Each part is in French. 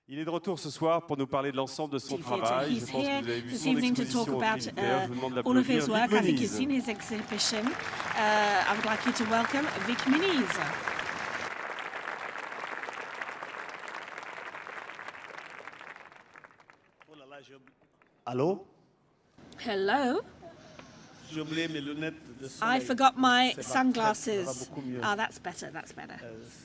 Il est de retour ce soir pour nous parler de l'ensemble de son travail. Je pense que vous avez vu son exposition au Trinitaires. Je vous demande d'applaudir Vik I think you've Muniz. seen his exhibition. I would like you to welcome Vik Muniz. Allô? Hello. J'ai oublié mes lunettes de I soleil. forgot my Ça va sunglasses. beaucoup mieux. Oh, that's better. That's better.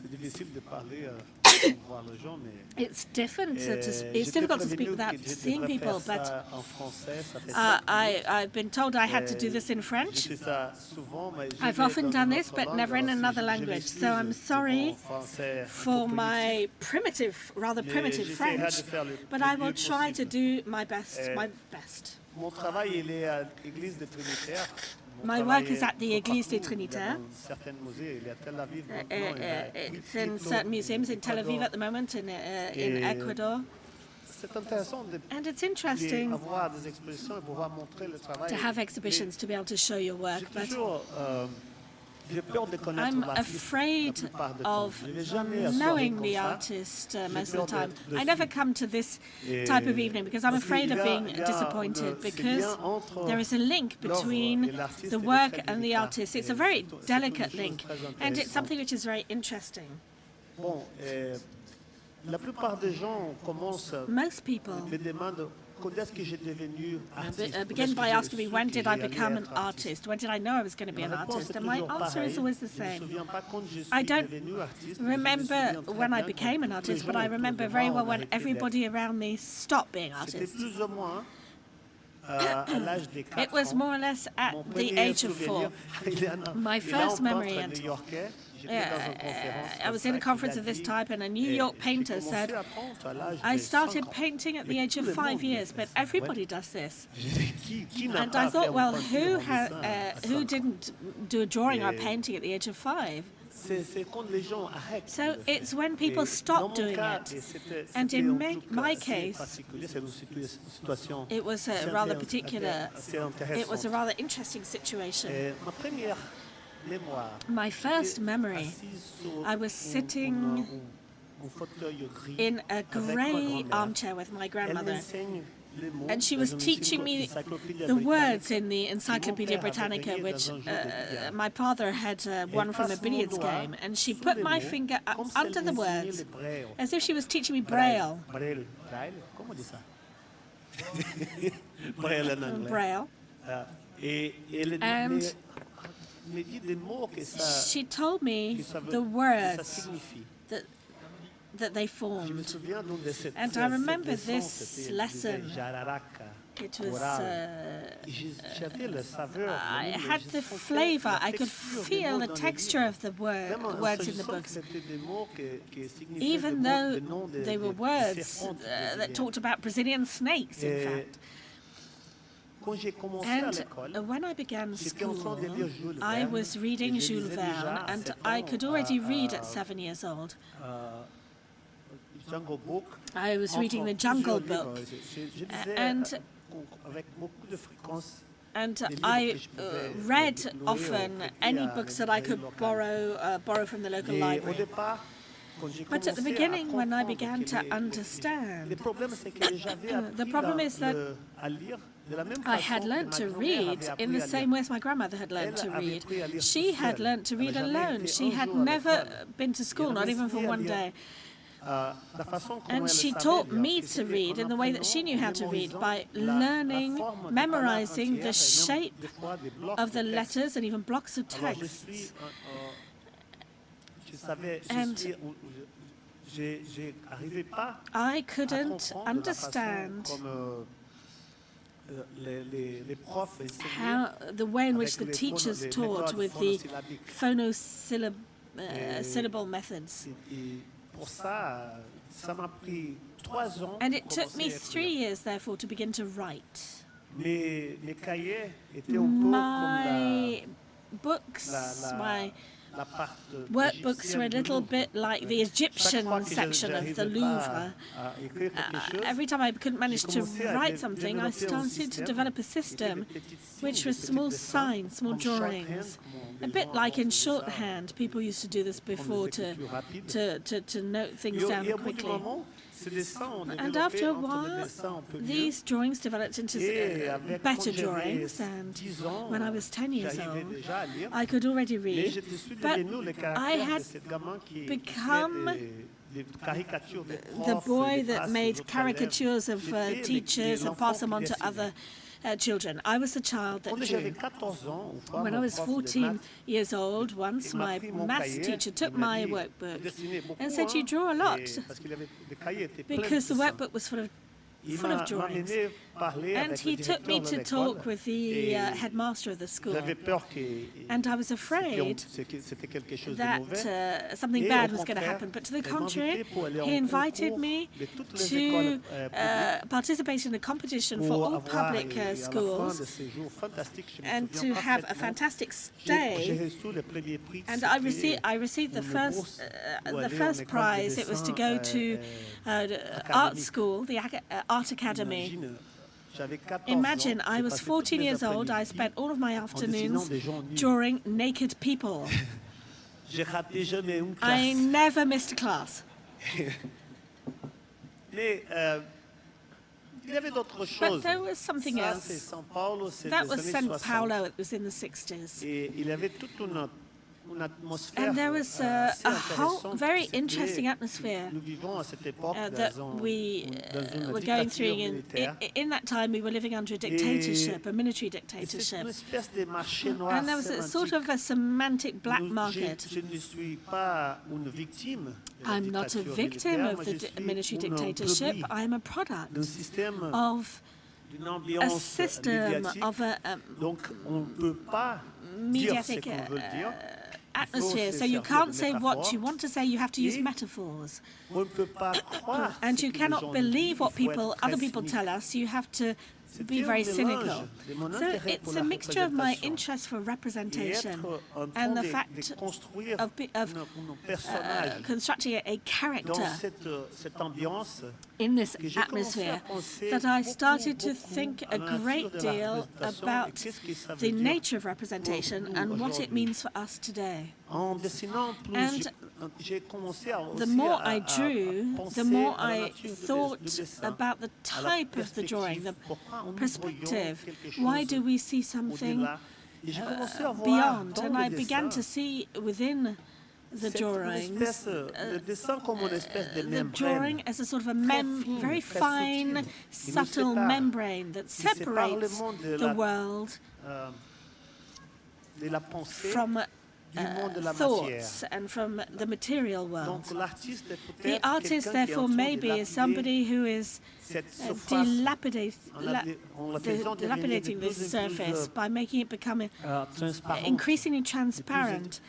C'est difficile de parler pour voir les gens, mais It's different. It's j'étais difficult to speak prévenu without que je seeing devrais people, faire but ça en français, ça fait ça. I've been told I had to do this in Je French. fais ça souvent, mais I've jamais often dans done une this, autre but langue, never in alors another je language. m'excuse So I'm pour sorry mon français un for peu my rather primitive j'essaierai French, de faire le but plus I will mieux try to possible. do my best. My best. Mon travail, il est à l'Église des Trinitaires. Mon My travail work is est at the Église des partout. Il y a Trinitaires. dans certains musées, il y a Tel Aviv maintenant, il y a It's in Quito, certain museums in Tel Aviv Ecuador. at the moment, in Et Ecuador. C'est intéressant de And it's interesting avoir des expositions et pouvoir montrer le travail. to have exhibitions to be able to show your work, J'ai but toujours j'ai peur de connaître I'm l'artiste afraid la plupart du temps. of Je vais jamais à soirée knowing comme the ça. artist most peur of the time. de I never suivre. come to this Et type of evening because I'm parce afraid qu'il of y a- being il y a disappointed ce because lien entre there is a link l'œuvre between et l'artiste the est work très and the délicat. artist. It's Et a very c'est une delicate chose link, très and it's intéressante. something which is very interesting. Bon, la plupart des gens commencent Most people me demandent quand est-ce que j'ai devenu artiste. begin by asking me, when did I become an artist? When did I know I was going to be an artist? And my answer is always the same. I don't remember when I became an artist, but I remember very well when everybody around me stopped being C'était artists. plus ou moins à l'âge de 4 It was ans. more or less at Mon the premier age of souvenir, 4. il est un- My il est un first memory, peintre and new-yorkais. J'étais dans une conférence I was in a conference of this type, and a New York painter said, I started painting at the age of 5 years, but everybody does this. And I thought, well, who didn't do a drawing or a painting at the age of 5? So it's when people stop doing it. And in my case, it was a rather particular, it was a rather interesting situation. My first memory, I was sitting in a grey armchair with my grandmother, and she was teaching me the words in the Encyclopedia Britannica, which my father had won from a billiards game, and she put my finger under the words as if she was teaching me Braille. Braille. And she told me the words that they formed. And I remember this lesson. It was, I had the flavor, I could feel the texture of the words in the books. Even though they were words that talked about Brazilian snakes, in fact. And when I began school, I was reading Jules Verne, and I could already read at 7 years old. I was reading the Jungle Book, and I read often any books that I could borrow from the local library. But at the beginning, when I began to understand, the problem is that I had learnt to read in the same way as my grandmother had learnt to read. She had learnt to read alone. She had never been to school, not even for one day. And she taught me to read in the way that she knew how to read, by learning, memorizing the shape of the letters and even blocks of texts. And I couldn't understand how the way in which the teachers taught with the phonosyllable methods. And it took me 3 years, therefore, to begin to write. My books, my workbooks were a little bit like the Egyptian section of the Louvre. Every time I couldn't manage to write something, I started to develop a system which was small signs, small drawings. A bit like in shorthand. People used to do this before to note things down quickly. And after a while, these drawings developed into better drawings, and when I was 10 years old, I could already read, but I had become the boy that made caricatures of teachers and passed them on to other children. I was the child that drew. When I was 14 years old, once my maths teacher took my workbook and said, "You draw a lot," because the workbook was full of drawings. And he took me to talk with the headmaster of the school. And I was afraid that something bad was going to happen. But to the contrary, he invited me to participate in a competition for all public schools and to have a fantastic stay. And I received the first prize. It was to go to art school, the art academy. Imagine, I was 14 years old. I spent all of my afternoons drawing naked people. I never missed a class. But there was something else. That was São Paulo. It was in the 60s. And there was a whole very interesting atmosphere that we were going through. In that time, we were living under a dictatorship, a military dictatorship. And there was a sort of a semantic black market. I'm not a victim of the military dictatorship. I'm a product of a system of a mediatic atmosphere. So you can't say what you want to say, you have to use metaphors. And you cannot believe what other people tell us, you have to be very cynical. So it's a mixture of my interest for representation and the fact of constructing a character in this atmosphere that I started to think a great deal about the nature of representation and what it means for us today. And the more I drew, the more I thought about the type of the drawing, the perspective. Why do we see something beyond? And I began to see within the drawings, the drawing as a sort of a very fine, subtle membrane that separates the world from thoughts and from the material world. The artist, therefore, maybe is somebody who is dilapidating this surface by making it become increasingly transparent.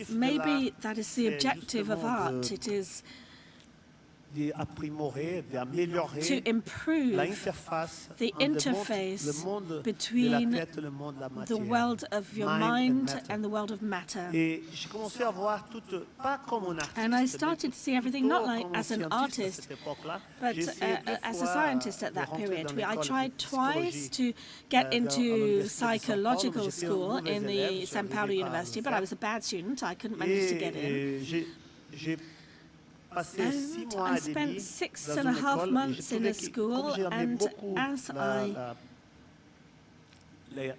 Maybe that is the objective of art. It is to improve the interface between the world of your mind and the world of matter. And I started to see everything not like as an artist, but as a scientist at that period. I tried twice to get into psychological school in the São Paulo University, but I was a bad student. I couldn't manage to get in. And I spent 6.5 months in a school, and as I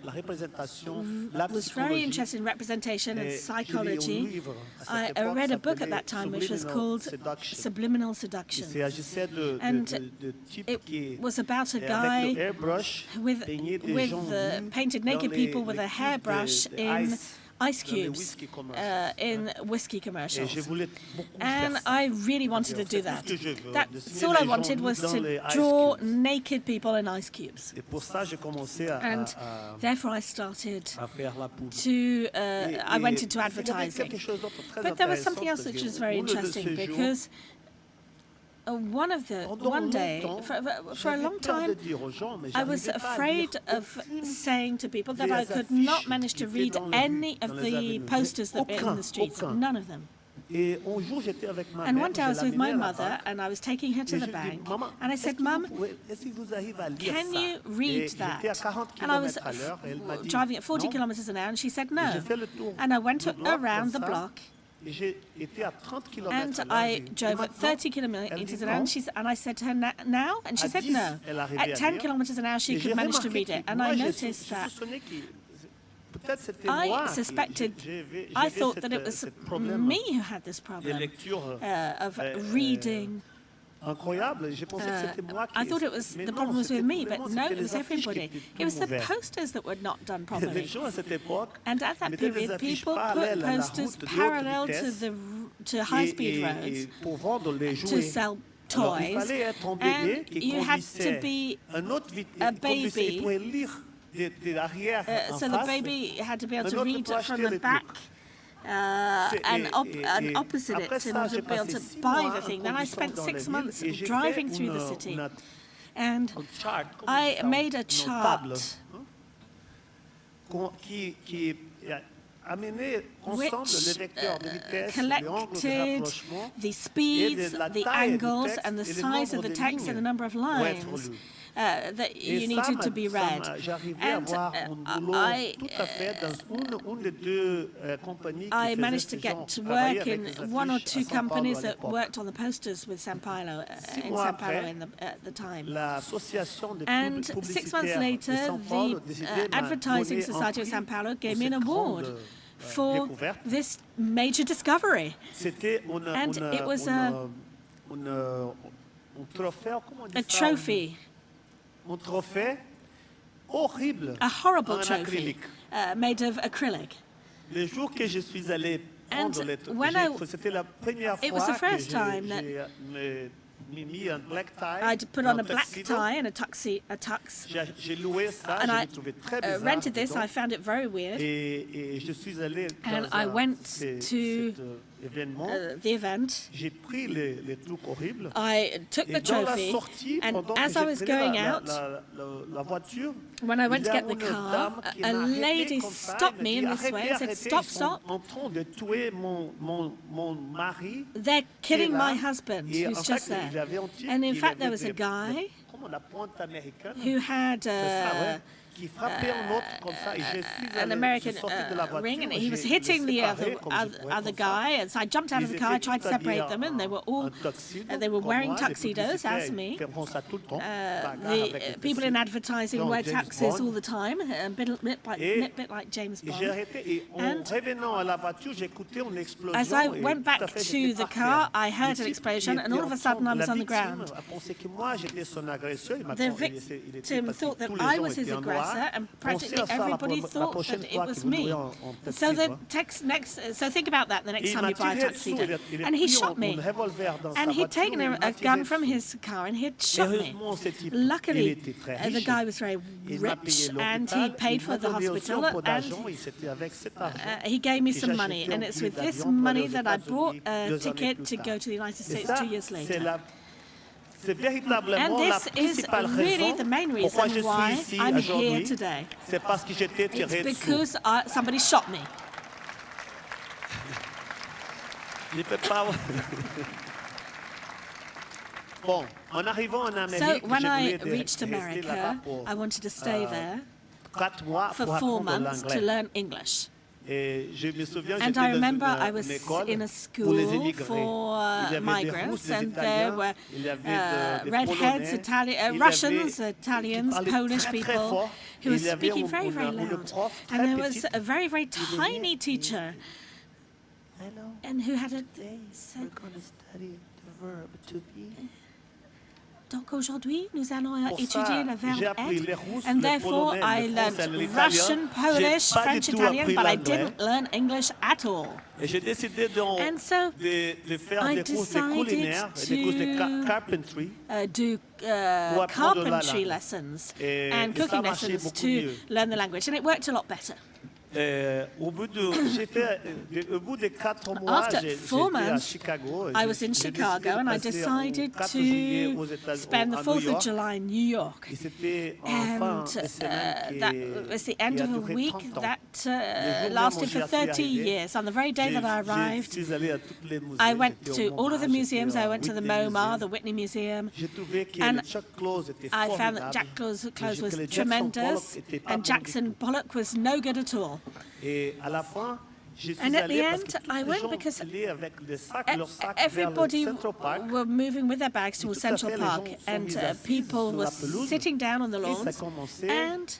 la représentation, was very psychologie. interested in representation and Et psychology. j'ai lu un livre à I cette époque read a book at s'appelait that time which was Subliminal called Seduction. Subliminal Il Seduction. s'agissait And de types qui, It was about a avec guy le airbrush, with peignaient des gens nus painted dans naked les- people with les a cubes hairbrush de in ice dans les cubes whisky commercials. in whiskey Et commercials. je voulais beaucoup And faire ça. I really wanted to do C'est tout that. ce que je veux, That's dessiner all les I gens wanted nus was dans les to ice draw cubes. naked people in ice cubes. Et pour ça, j'ai commencé And therefore I started à faire la pub. to, I went into il y avait advertising. quelque chose d'autre très But there was intéressant something else parce which que was very au bout de interesting ce jour, because pendant one day, longtemps, for a j'avais long peur de time, dire aux gens, mais I was j'arrivais pas à afraid lire of aucune saying to people that des I could affiches not manage to qui read étaient dans les any rues, of dans les the avenues. posters that were in Aucun, the streets, aucun. none of them. Et un jour, j'étais avec ma And mère, one day I je was with my l'amenais à la mother banque, and I was taking her to et the je lui dis, bank Maman, and I est-ce said, que Mum, est-ce que vous arrivez à lire can ça? you Et read j'étais à that? 40 And I was km à l'heure, et elle m'a dit, driving at 40 non. kilometers an hour and she said Et no. j'ai fait le tour And I went du bloc around the comme ça, block et j'ai été à 30 km and à l'heure. I J'ai dit, drove at maintenant, 30 elle kilometers dit an hour non. and I said to her, now? And she À said 10, no. elle arrivait At à 10 lire. kilometers an hour she Et j'ai could manage to remarqué read que it. And moi, I je noticed that soupçonnais peut-être c'était I moi suspected, qui I thought that it was ce problème me who had this de problem lecture of reading. incroyable. J'ai pensé que c'était moi qui... I thought it was Mais the non, problem was c'était with me, tout le but monde, no, c'était it les was affiches qui everybody. étaient It tout was the mauvais. posters that were not done Les properly. gens à cette époque And at that mettaient des period, affiches people put parallèles à la posters route de haute parallel vitesse to high-speed roads et pour vendre les to jouets. sell Alors, il toys, fallait être un bébé and qui you had to conduisait be un autre a conduisait, il baby. pouvait lire de l'arrière en so the face. baby had to be able Un to autre read peut acheter from le the truc. back. And Et opposite après it ça, to j'ai be able passé to 6 buy mois the en thing. Then I conduisant spent dans les 6 villes months et j'ai driving fait through the city. une And chart, comment on I dit ça, made a une chart table, qui amenait ensemble les vecteurs de vitesse, les angles de collected rapprochement the speeds, la the taille du angles, texte and the et le size nombre of the de text and the lignes number of pour être lines lu. that Et you ça needed to be read. j'arrivais à And avoir un boulot tout à fait dans une des deux compagnies qui I faisaient managed ce to get genre, to travailler work avec in les one or affiches à two São Paulo companies à that l'époque. worked on the posters with São Paulo, in mois São Paulo après, at the time. L'association des And 6 months publicitaires de later, São Paulo the décidait de Advertising donner Society of un São prix Paulo pour gave me an cette award grande, for découverte. this major discovery. C'était And it was un trophée, comment on dit A ça? trophy, Un trophée horrible a horrible en trophy, acrylique. made of acrylic. Le jour que je suis allé prendre And les when c'était la première it fois was the que first time that j'ai mis un black tie. I'd put un on a black tuxedo. tie and a tux. J'ai loué ça, And je I l'ai trouvé très bizarre. rented this. dedans. I found it very weird. Et je suis allé And dans I went cet événement. The event. J'ai pris les trucs horribles. I took the Et dans la trophy, sortie, and pendant as que I je was prenais going la out, voiture, when I went il to y a get the une car, dame qui a m'a arrêté lady comme ça, stopped elle me dit, in this way and arrêtez, said, arrêtez, "Stop, ils sont stop! en train de tuer mon mari. They're killing là. my husband, Et en who's fait, just il y there." avait un type And in qui fact, there avait was a guy comme la pointe américaine, who had c'est ça, ouais, qui frappait un autre comme ça. Et je suis an allé, American je sortais de la voiture, ring, and he was j'ai hitting the séparé comme je pouvais, other comme ça. guy. And so I jumped out of the Ils car. I étaient tried to tous habillés separate them, and they were all en tuxedo, they were comme wearing moi. Les tuxedos as publicitaires, me. ils font ça tout le temps, bagarre The avec les people in tuxedos. advertising Genre wear James tuxes Bond. all the time, a bit like James Et j'ai Bond. arrêté et en And revenant à la voiture, j'écoutais une explosion. As I et went tout back à fait, to j'étais the par car, terre. I heard Le an type explosion, qui and était all of a sudden I la was on the victime ground. a pensé que moi j'étais son agresseur. Il m'a The il était victim parce que thought that tous les I gens was his étaient en noir. aggressor, and Pensez practically à ça everybody la thought prochaine that it fois was que vous me. louez en So the tuxedo. so think about that the next Et il time m'a you buy a tiré dessous, tuxedo. il a And he pris shot un me. revolver dans sa And he'd voiture, taken il a m'a gun tiré from dessus. his car and he'd shot me. Heureusement, ce type, il Luckily, était très the riche. guy was very Il m'a rich payé and l'hôpital, he paid il for m'a the donné aussi un hospital, pot and d'argent, et c'était avec cet argent he gave me que some j'ai money. acheté And un it's billet with this d'avion pour aller money aux that I bought États-Unis a 2 années ticket plus to tard. go to the United Et States ça, 2 years c'est later. c'est véritablement And la this is principale really raison the main pourquoi je reason why suis ici I'm here aujourd'hui. today. C'est parce que j'étais It's tiré dessous. because somebody shot me. Je ne peux pas... Bon, en arrivant en So Amérique, when I j'ai voulu reached rester là-bas America, pour I wanted to stay there 4 mois for pour 4 apprendre months to l'anglais. learn English. Et je me souviens, And j'étais I dans remember I une was école in a pour les school immigrés. for Il y avait des migrants, Russes, des and there Italiens, were il y avait des redheads, Polonais, il y Russians, avait qui Italians, parlaient Polish très, très people fort. who Et were il y avait speaking very, very le loud. prof And très there petit was a very, very qui venait tiny et- teacher, Hello, and who had a today we're going to study the verb to be. Donc aujourd'hui, nous allons Pour étudier ça, le verbe j'ai appris être, les Russes, and le therefore polonais, I le français, learned l'italien. Russian, J'ai Polish, pas French, du tout Italian, appris but I l'anglais. didn't learn English at all. Et j'ai décidé donc And so de faire I des courses de decided culinaire, des courses de to carpentry. do Pour apprendre la carpentry langue. lessons Et and ça cooking marchait lessons beaucoup to mieux. learn the language, and it worked a lot better. Au bout de 4 mois, After j'étais 4 à months, Chicago. I was in Chicago, and I decided to spend the 4th of July in New York. Et c'était en And fin de semaine that was the end of a week that lasted for 30 years. On the very day that I arrived, I went to all of the museums. I went to the MoMA, the Whitney Museum, and I found that Jack Close was tremendous, and Jackson Pollock was no good at all. And at the end, I went because everybody were moving with their bags towards Central Park, and people were sitting down on the lawns, and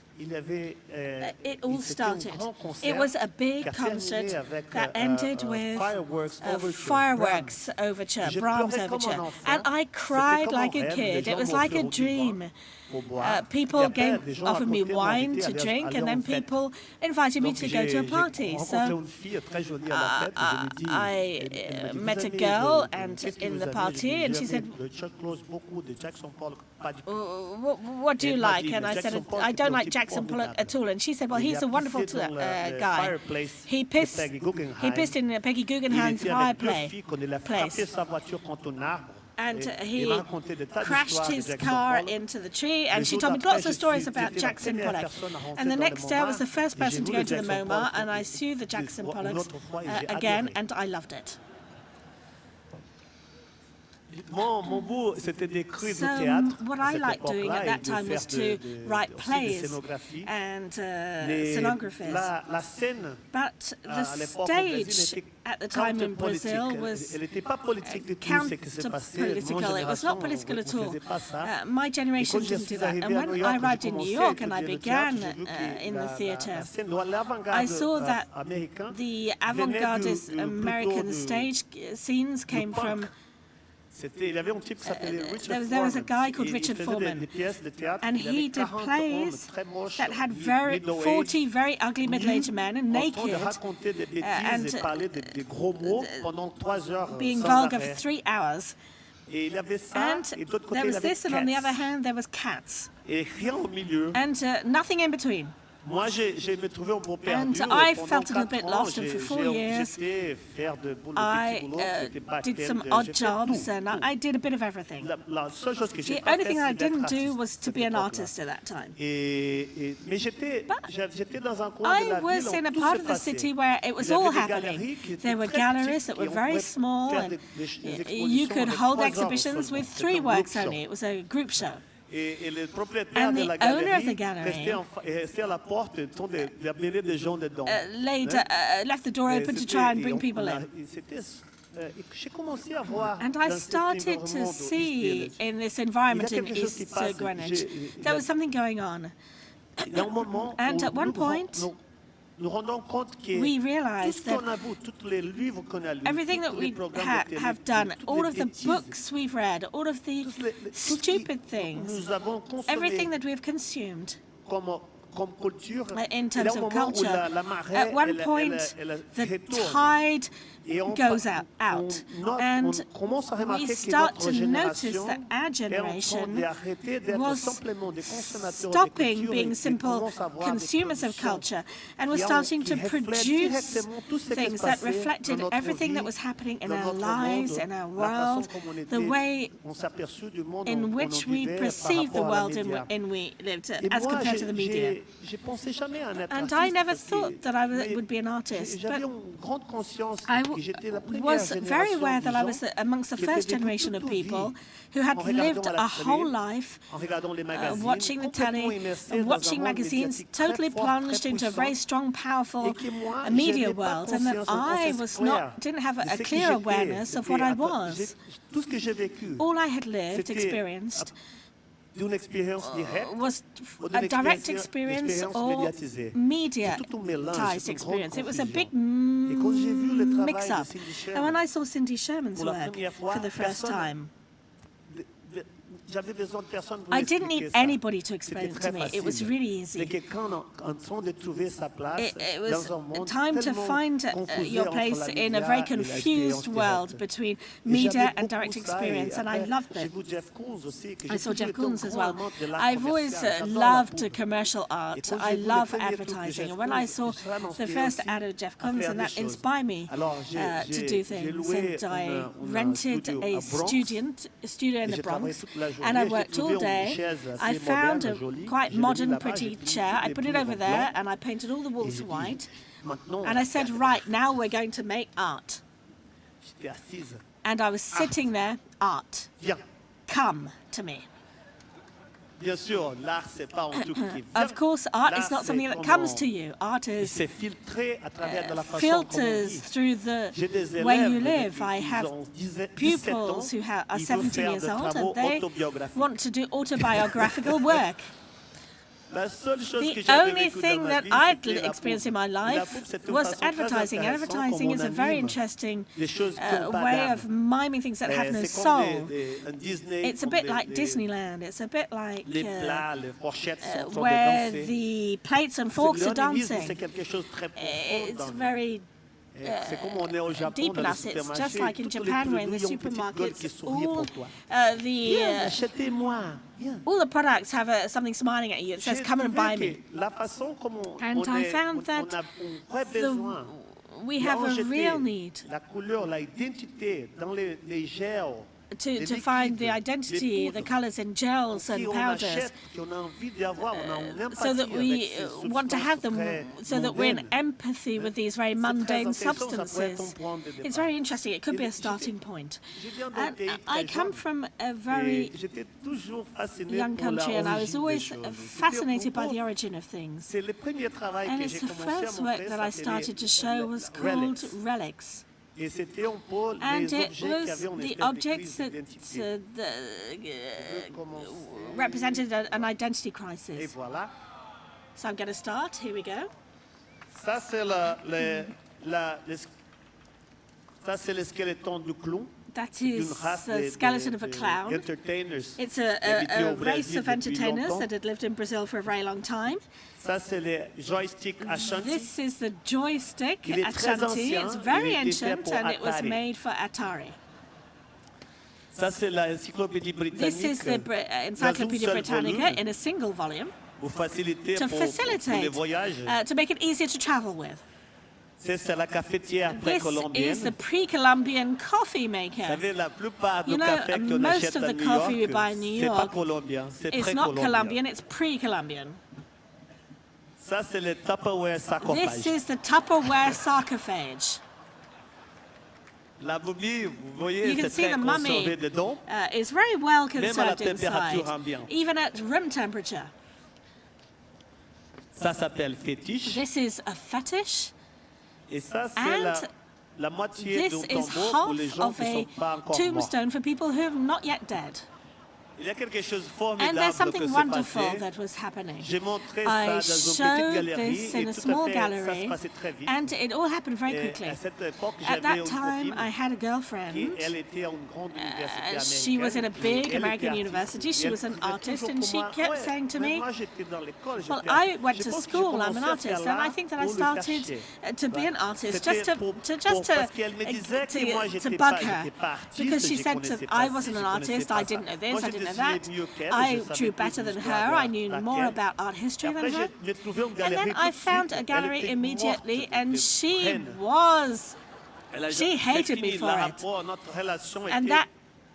it all started. It was a big concert that ended with fireworks overture, Brahms overture, and I cried like a kid. It was like a dream. People offered me wine to drink, and then people invited me to go to a party. So I met a girl in the party, and she said, what do you like? And I said, I don't like Jackson Pollock at all. And she said, well, he's a wonderful guy. He pissed in Peggy Guggenheim's fireplace. And he crashed his car into the tree, and she told me lots of stories about Jackson Pollock. And the next day I was the first person to go to the MoMA, and I saw the Jackson Pollocks again, and I loved it. So what I liked doing at that time was to write plays and scenographies. But the stage at the time in Brazil was counter-political. It was not political at all. My generation didn't do that. And when I arrived in New York and I began in the theatre, I saw that the avant-gardist American stage scenes came from there was a guy called Richard Foreman, and he did plays that had 40 very ugly middle-aged men and naked, and being vulgar for 3 hours. And there was this, and on the other hand, there was cats, and nothing in between. And I felt a little bit lost, and for 4 years I did some odd jobs, and I did a bit of everything. The only thing I didn't do was to be an artist at that time. But I was in a part of the city where it was all happening. There were galleries that were very small, and you could hold exhibitions with 3 works only. It was a group show. And the owner of the gallery left the door open to try and bring people in. And I started to see in this environment in East Greenwich, there was something going on. And at one point, we realized that everything that we have done, all of the books we've read, all of the stupid things, everything that we've consumed in terms of culture, at one point the tide goes out, and we start to notice that our generation was stopping being simple consumers of culture and was starting to produce things that reflected everything that was happening in our lives, in our world, the way in which we perceive the world in which we lived as compared to the media. j'ai pensé jamais à un être And artiste I never parce que- thought that I mais would be an artist. J'avais But une grande conscience I que j'étais la première was very génération aware that I de was gens amongst the qui étaient first vécu generation of toute une people vie who had en regardant lived à la a télé, whole life en regardant les magazines, watching the complètement telly, immersés and dans un watching monde magazines, médiatique très totally fort, plunged très into a puissant, very strong, powerful et que moi, media j'avais pas world, and that conscience, une I conscience was not, claire didn't have de a ce que clear j'étais. awareness of what I C'était- was. Tout ce que j'ai vécu All I had lived, C'était experienced, d'une expérience directe was ou a d'une direct experience or médiatisée. media C'est tout un mélange, ties c'est une grande experience. It was a big confusion. Et quand j'ai vu le travail de mix-up. Cindy And when Sherman, I saw Cindy Sherman's pour la work première fois, for the first personne time, j'avais besoin de personne pour I didn't need m'expliquer ça. anybody to explain C'était it to très me. It was facile. really C'est easy. quelqu'un en train de trouver sa place It was dans un monde time to tellement find confusé your entre place la in a média very et l'expérience confused world directe. between Et media j'avais and direct beaucoup ça, experience, et and I après, loved j'ai it. vu Jeff Koons aussi, que I j'ai saw toujours Jeff été un Koons as grand well. amant de l'art I've always commercial. J'adore la loved pub. commercial Et art. quand I j'ai vu le love premier truc de advertising. Jeff And when I Koons, saw ça m'a the inspiré first aussi ad of Jeff à Koons, faire and des that choses. inspired me Alors, to do j'ai things. loué And I un rented studio a à Bronx. studio in Et the j'ai travaillé Bronx, toute la journée. and I J'ai worked trouvé all une day. chaise I assez found a moderne, jolie. quite Je l'ai mis modern, là-bas, pretty j'ai peint chair. toutes I les put it murs over en there, blanc. and I painted all the Et walls j'ai dit, white. maintenant, And I said, right, now we're going to make art. j'étais assise. And I was sitting there, art, Viens. come to me. Bien sûr, l'art, c'est pas un truc qui vient. Of course, art L'art, is not c'est something that comment comes to you. Art il is s'est filtré à travers de la façon comment on filters vit. through the J'ai des way you élèves live. depuis I qu'ils have ont 17 pupils ans, who are ils veulent 17 faire years des old travaux and they autobiographiques. want to do autobiographical work. La seule chose The que j'avais only vécue thing dans ma that vie, I'd c'était la experienced in pub. my Et la life pub, c'est une was façon très advertising. intéressante Advertising comme is a on very anime interesting des choses qui n'ont pas way d'âme. of miming things that have no C'est comme soul. un Disney, It's a comme bit like les- Disneyland. It's a bit like Les plats, les fourchettes sont en train where de danser. the plates and forks are L'animisme, dancing. c'est quelque chose de très profond It's dans nous. very C'est comme on est au Japon deep dans in les us. It's just supermarchés, like in tous les Japan, where in the produits ont une petite gueule qui supermarkets, sourit all pour toi. the Viens, achetez-moi. Viens. all the products have something smiling at you. It says, J'ai "Come and trouvé buy me." que la façon comme And I found on that a un vrai besoin We de have a rejeter real need la couleur, l'identité dans les gels, to find the identity, the colors in gels and qui on powders, achète, qu'on a envie d'avoir, on a une so that empathie we avec ces want to have them, substances so that we're in mondaines. empathy with these very C'est très mundane intéressant, ça pourrait être un substances. point de départ. It's very interesting. It could be a J'étais- starting point. Je viens d'un And pays I très come jeune. from a very Et j'étais toujours fasciné young pour la country, and I was origine des always choses. fascinated by C'était the origin of things. C'est le premier travail And que it's j'ai the commencé à first work montrer, that I s'appelait started to show was called Relics. Relics. Et c'était un peu And les it objets qui was avaient une the espèce objects de that crise d'identité. represented an identity Et crisis. voilà. So I'm going to start. Here we go. Ça, c'est ça, c'est le skeleton du clown. That D'une is race the skeleton of a clown. entertainers. It's habité a au race Brésil of depuis entertainers longtemps. that had lived in Brazil for a very long time. Ça, c'est le joystick Ashanti. This is the joystick Il est très Ashanti. ancien. It's very Il a été fait ancient pour and it was Atari. made for Atari. Ça, c'est l'encyclopédie This is the britannique. Encyclopedia Dans un seul Britannica volume. in a single volume Pour faciliter to pour les facilitate, voyages. to make it easier to travel with. C'est la cafetière This précolombienne. is the pre-Columbian coffee Vous maker. savez, la plupart du You know, café qu'on most achète of à the New coffee we York, buy in New c'est pas York, colombien, c'est It's not pré-colombien. Columbian, it's pre-Columbian. Ça, c'est le Tupperware This sarcophage. is the Tupperware sarcophage. La momie, vous voyez, You can c'est see très the mummy conservé dedans. is very well Même à la conserved inside, température ambiante. even at room temperature. Ça s'appelle fétiche. This is a fetish. Et ça, c'est And la moitié This d'un is tombeau pour les half gens of qui ne sont a pas encore morts. tombstone for people who have not yet dead. Il y a quelque chose de And formidable there's que something s'est wonderful passé. that was happening. J'ai montré I ça dans une petite showed galerie this et in a tout small à fait, ça se gallery, passait très vite. and it all happened very Et quickly. à cette époque, At j'avais that une time, copine I had a qui, girlfriend. elle était à une grande université She was in a américaine. big Elle était American artiste. university. She Et elle was an disait artist, toujours and pour she moi, kept ouais, saying to mais me, moi, j'étais dans l'école, well, j'étais I went je to pense que j'ai school, I'm an commencé à faire artist, and I l'art think that I pour le faire started chier. to be an artist C'était just to, pour- just parce qu'elle me disait que moi, to j'étais bug pas- her. j'étais pas artiste, Because she je said connaissais I pas wasn't ci, an je artist, connaissais I pas didn't ça. know this, Moi, I je didn't know dessinais that. mieux qu'elle, I je savais drew plus better than l'histoire her, de I knew laquelle. more about art history than Après, her. j'ai trouvé une And galerie then tout I de found suite. a Elle gallery était immediately, morte and de she peine. was, Elle a she c'est hated fini, me for le it. rapport, notre relation And était that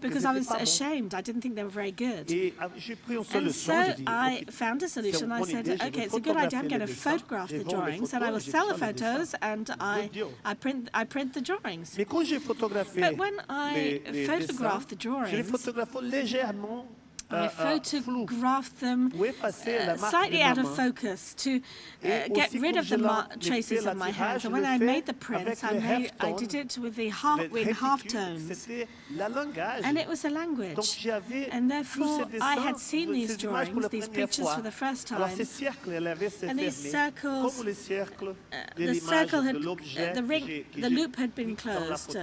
because I was ashamed mind. I didn't think they were very good. Et j'ai pris une And solution. so J'ai dit, I OK, found a solution. I mon said, idée, je okay, vais it's a good idea. I'm photographier going les to dessins, photograph je the vends les drawings, and I photos, will j'ai sell the ça, les photos, dessins. and I print the drawings. Mais quand j'ai photographié But when I les photographed the dessins, je les drawings, photographe légèrement I flou. photographed them Pour effacer la marque slightly de out ma of main. focus to Et get aussi, rid comme of the j'ai traces fait of my l'attirage, hands. je And when l'ai I fait made the prints, avec les I halftones, did it with the les half réticules, tones. c'était la langage. And it was a Donc language. j'avais And tous ces therefore, I had dessins, seen these ces images pour drawings, la these première pictures fois. for the first Alors time. ces cercles, elle avait ces And these fermés, circles, comme les cercles de the l'image, circle de had, l'objet the que ring, j'ai the loop had been pris dans la closed. photo.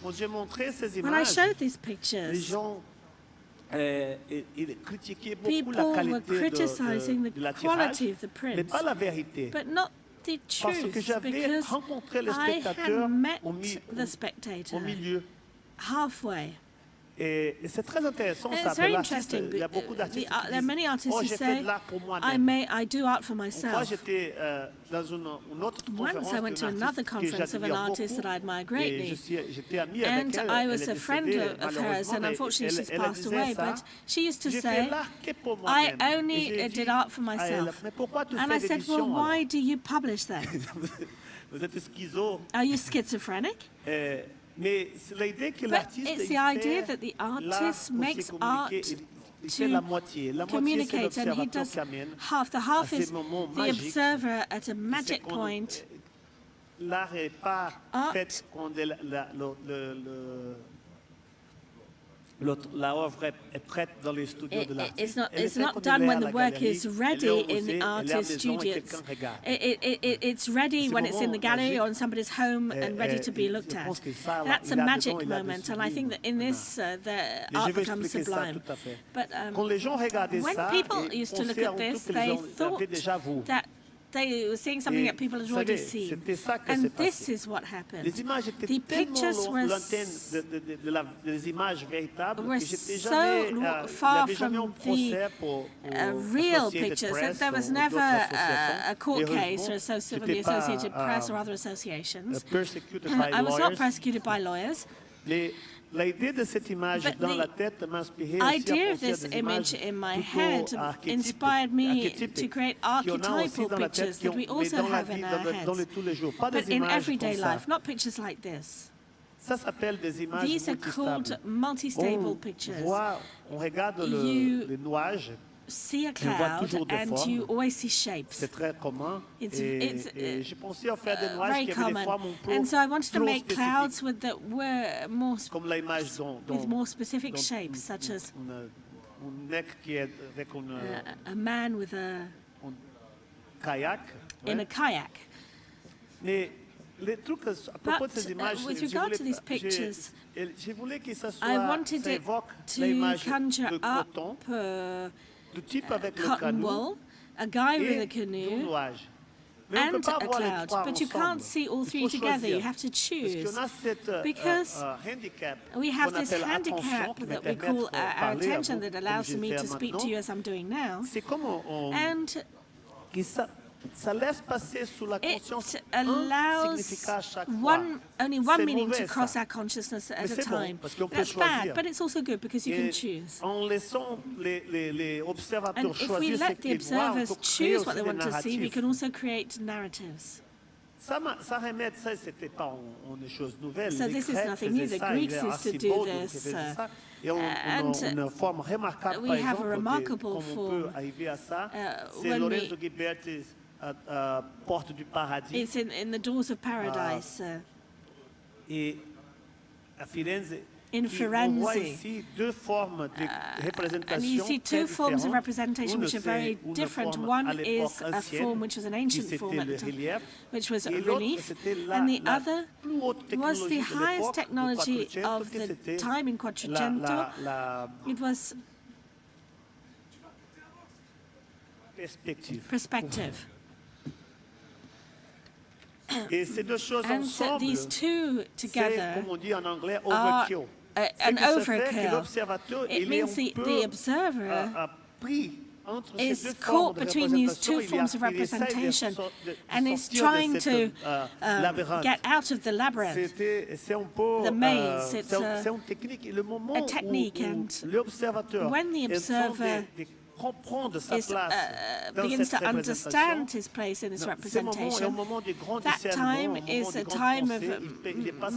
Quand j'ai montré ces When I images, showed these les pictures, gens ils critiquaient beaucoup people la were qualité criticizing de the l'attirage, quality of the mais prints, pas la vérité. but not the Parce que truth, j'avais because rencontré les I spectateurs had met au the spectator milieu. halfway. Et c'est très intéressant And ça. it's very L'artiste, interesting. il y a beaucoup d'artistes qui There are many disent, artists oh, who j'ai fait say, de l'art pour moi-même. I do art for Moi, myself. j'étais dans une autre conférence Once I went to d'un another artiste que conference of an j'admire artist that I beaucoup. admire Et greatly. j'étais ami And avec elle. I Elle was est a friend décédée, of hers, malheureusement, and mais unfortunately she's elle passed disait away. ça. But she used to J'ai say, fait l'art que pour I moi-même. Et only j'ai did dit art for à elle, myself. mais pourquoi tu And fais I said, well, d'édition why alors? do you publish then? Vous êtes schizo. Are you schizophrenic? Mais c'est l'idée que But l'artiste it's il the idea fait that the l'art artist pour makes se art communiquer. Il fait to la moitié. La moitié, c'est communicate, and he l'observateur does qui amène half. The half à ces is moments the magiques. observer at a C'est magic qu'on- point. L'art n'est pas Art. fait quand la œuvre est prête dans les studios de l'artiste. It's not done when the work is ready in the artist's studios. It's ready when it's in the gallery or in somebody's home and ready to be looked at. That's a magic moment, and I think that in this, the art becomes sublime. But Quand les gens regardaient when ça, people et used to look pensaient at avant this, tout que les they gens thought avaient déjà vu. that they were seeing something Et that people had vous already savez, seen. c'était ça que And s'est this passé. is what happened. Les images étaient The tellement pictures were lointaines des images véritables were que j'étais so jamais, far il n'y avait jamais un from procès pour real Associated pictures. Press There was ou never d'autres associations. a court Heureusement, case from the j'étais pas, Associated Press or other associations. persecuted by I was not lawyers. persecuted by lawyers. L'idée de cette image But dans the la tête m'a inspiré aussi à idea of penser à this des image images in my plutôt head inspired me to create archetypal pictures that we also have in our dans le heads, tous les jours, pas but des in images everyday comme ça. life, not pictures like this. Ça s'appelle des images These are called multistables. multi-stable pictures. On regarde You les nuages, See a voit cloud toujours des and formes. you always see shapes. c'est très commun. It's- Et j'ai pensé à faire des nuages Very qui avaient common. des formes un peu And so I wanted to trop make clouds spécifiques, that were more comme l'image with more specific shapes, such as un mec qui est avec a man with un kayak. in a ouais. kayak. Mais les trucs à propos de ces images, with je regard voulais to these pas- pictures, je voulais que ça I soit, wanted ça it évoque to l'image conjure de up coton, uh, du type avec le cotton canot wool, a guy with et a du canoe, nuage. Mais on ne peut and pas a voir les cloud, trois but you ensemble. can't see all Il three faut together. You choisir. have to Parce choose. qu'on a cette Because handicap We have qu'on this appelle attention handicap qui me that we permet call de our parler à attention vous that comme allows je me fais to speak to maintenant. you as I'm doing now. C'est comme And que ça laisse passer sous la conscience it un allows significat à chaque fois. only one C'est meaning to mauvais, cross ça. our consciousness at Mais a c'est bon, time. parce qu'on peut That's bad, choisir. but it's also good because you can Et choose. en laissant les observateurs And if we choisir ce let the qu'ils voient, on observers peut créer choose what aussi they des want to see, we narratifs. can also create narratives. Ça remet, ça c'était pas une chose nouvelle. So Les this is Grecs nothing faisaient new. The ça, Greeks il y a used to do Arcibodes qui this, faisait ça. Et and une forme remarquable, we par have a exemple, remarkable comme on peut form, arriver à ça, c'est when Lorenzo Ghiberti's Porte du Paradis. It's in the Doors of Paradise. Et à Firenze, In on voit Firenze. ici deux formes de représentation And you see two très forms of différentes. representation which are very Une different. forme One à l'époque is a ancienne, form which was an qui ancient c'était form at le the time, relief, which was et a l'autre, relief, c'était and the la other plus haute was the technologie de highest l'époque, technology le Quattrocento, of que the c'était time in Quattrocento. la It was perspective. perspective. Et ces deux choses And so ensemble, these two c'est, together comme on dit en anglais, are overkill. an C'est que ça fait que overkill. l'observateur, It il est means un peu the observer pris is caught between these two forms of representation and is trying to get out of the labyrinth, the maze. It's a technique, and when the observer begins to understand his place in this representation, that time is a time of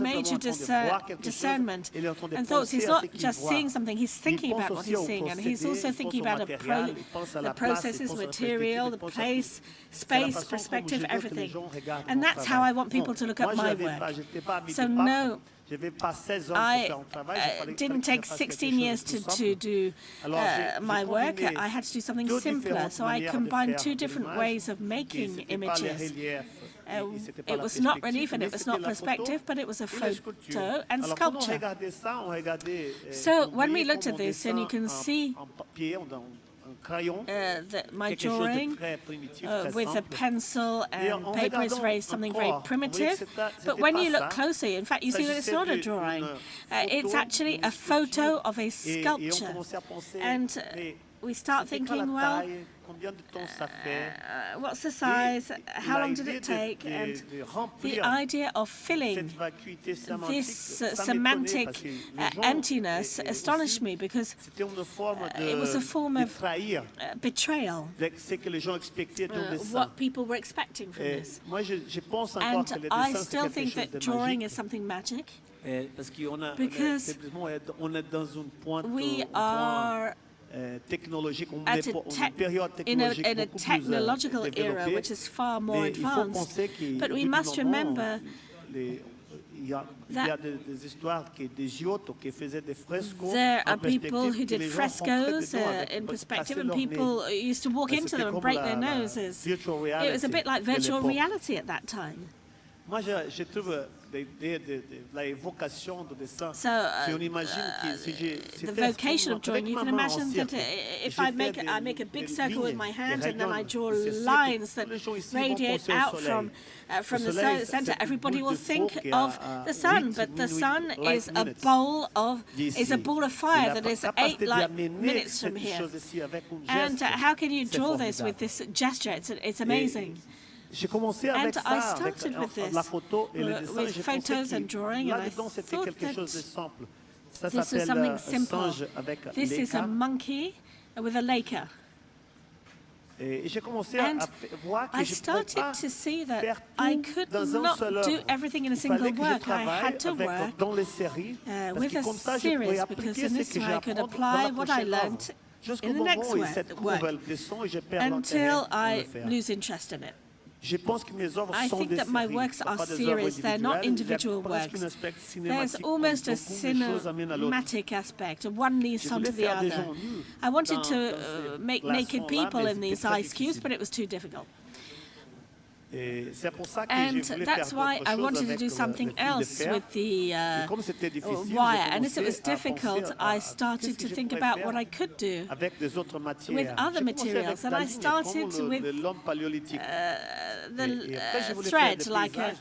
major discernment and thoughts. He's not just seeing something, he's thinking about what he's seeing, and he's also thinking about the processes, material, the place, space, perspective, everything. And that's how I want people to look at my work. So no, I didn't take 16 years to do my work. I had to do something simpler, so I combined two different ways of making images. It was not relief and it was not perspective, but it was a photo and sculpture. So when we looked at this, and you can see my drawing with a pencil and paper is something very primitive. But when you look closely, in fact, you see that it's not a drawing. It's actually a photo of a sculpture. And we start thinking, well, what's the size? How long did it take? And the idea of filling this semantic emptiness astonished me, because it was a form of betrayal, what people were expecting from this. And I still think that drawing is something magic, because we are in a technological era which is far more advanced. But we must remember that there are people who did frescoes in perspective, and people used to walk into them and break their noses. It was a bit like virtual reality at that time. So the vocation of drawing, you can imagine that if I make a big circle with my hand and then I draw lines that radiate out from the center, everybody will think of the sun, but the sun is a ball of fire that is 8 light minutes from here. And how can you draw this with this gesture? It's amazing. And I started with this, with photos and drawing, and I thought that this was something simple. This is a monkey with a laker. And I started to see that I could not do everything in a single work. I had to work with a series, because in this way I could apply what I learned in the next work until I lose interest in it. I think that my works are series, they're not individual works. There's almost a cinematic aspect, one leads onto the other. I wanted to make naked people in these ice cubes, but it was too difficult. And that's why I wanted to do something else with the wire. And as it was difficult, I started to think about what I could do with other materials. And I started with the thread, like a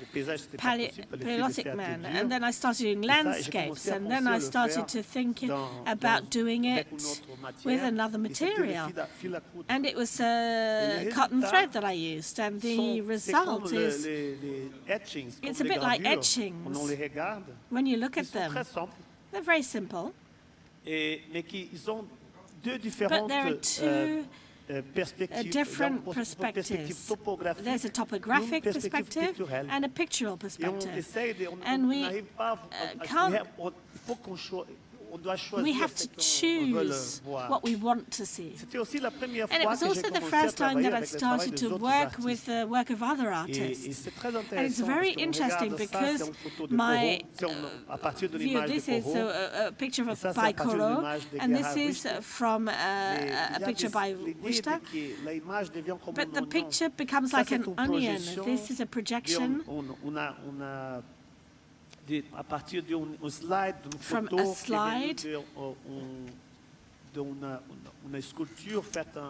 Paleolithic man. And then I started doing landscapes. And then I started to think about doing it with another material. And it was cotton thread that I used. And the result is, it's a bit like etchings. When you look at them, they're very simple. But there are two different perspectives. There's a topographic perspective and a pictorial perspective. And we have to choose what we want to see. And it was also the first time that I started to work with the work of other artists. And it's very interesting, because my view, this is a picture by Corot, and this is from a picture by Wishta. But the picture becomes like an onion. This is a projection from a slide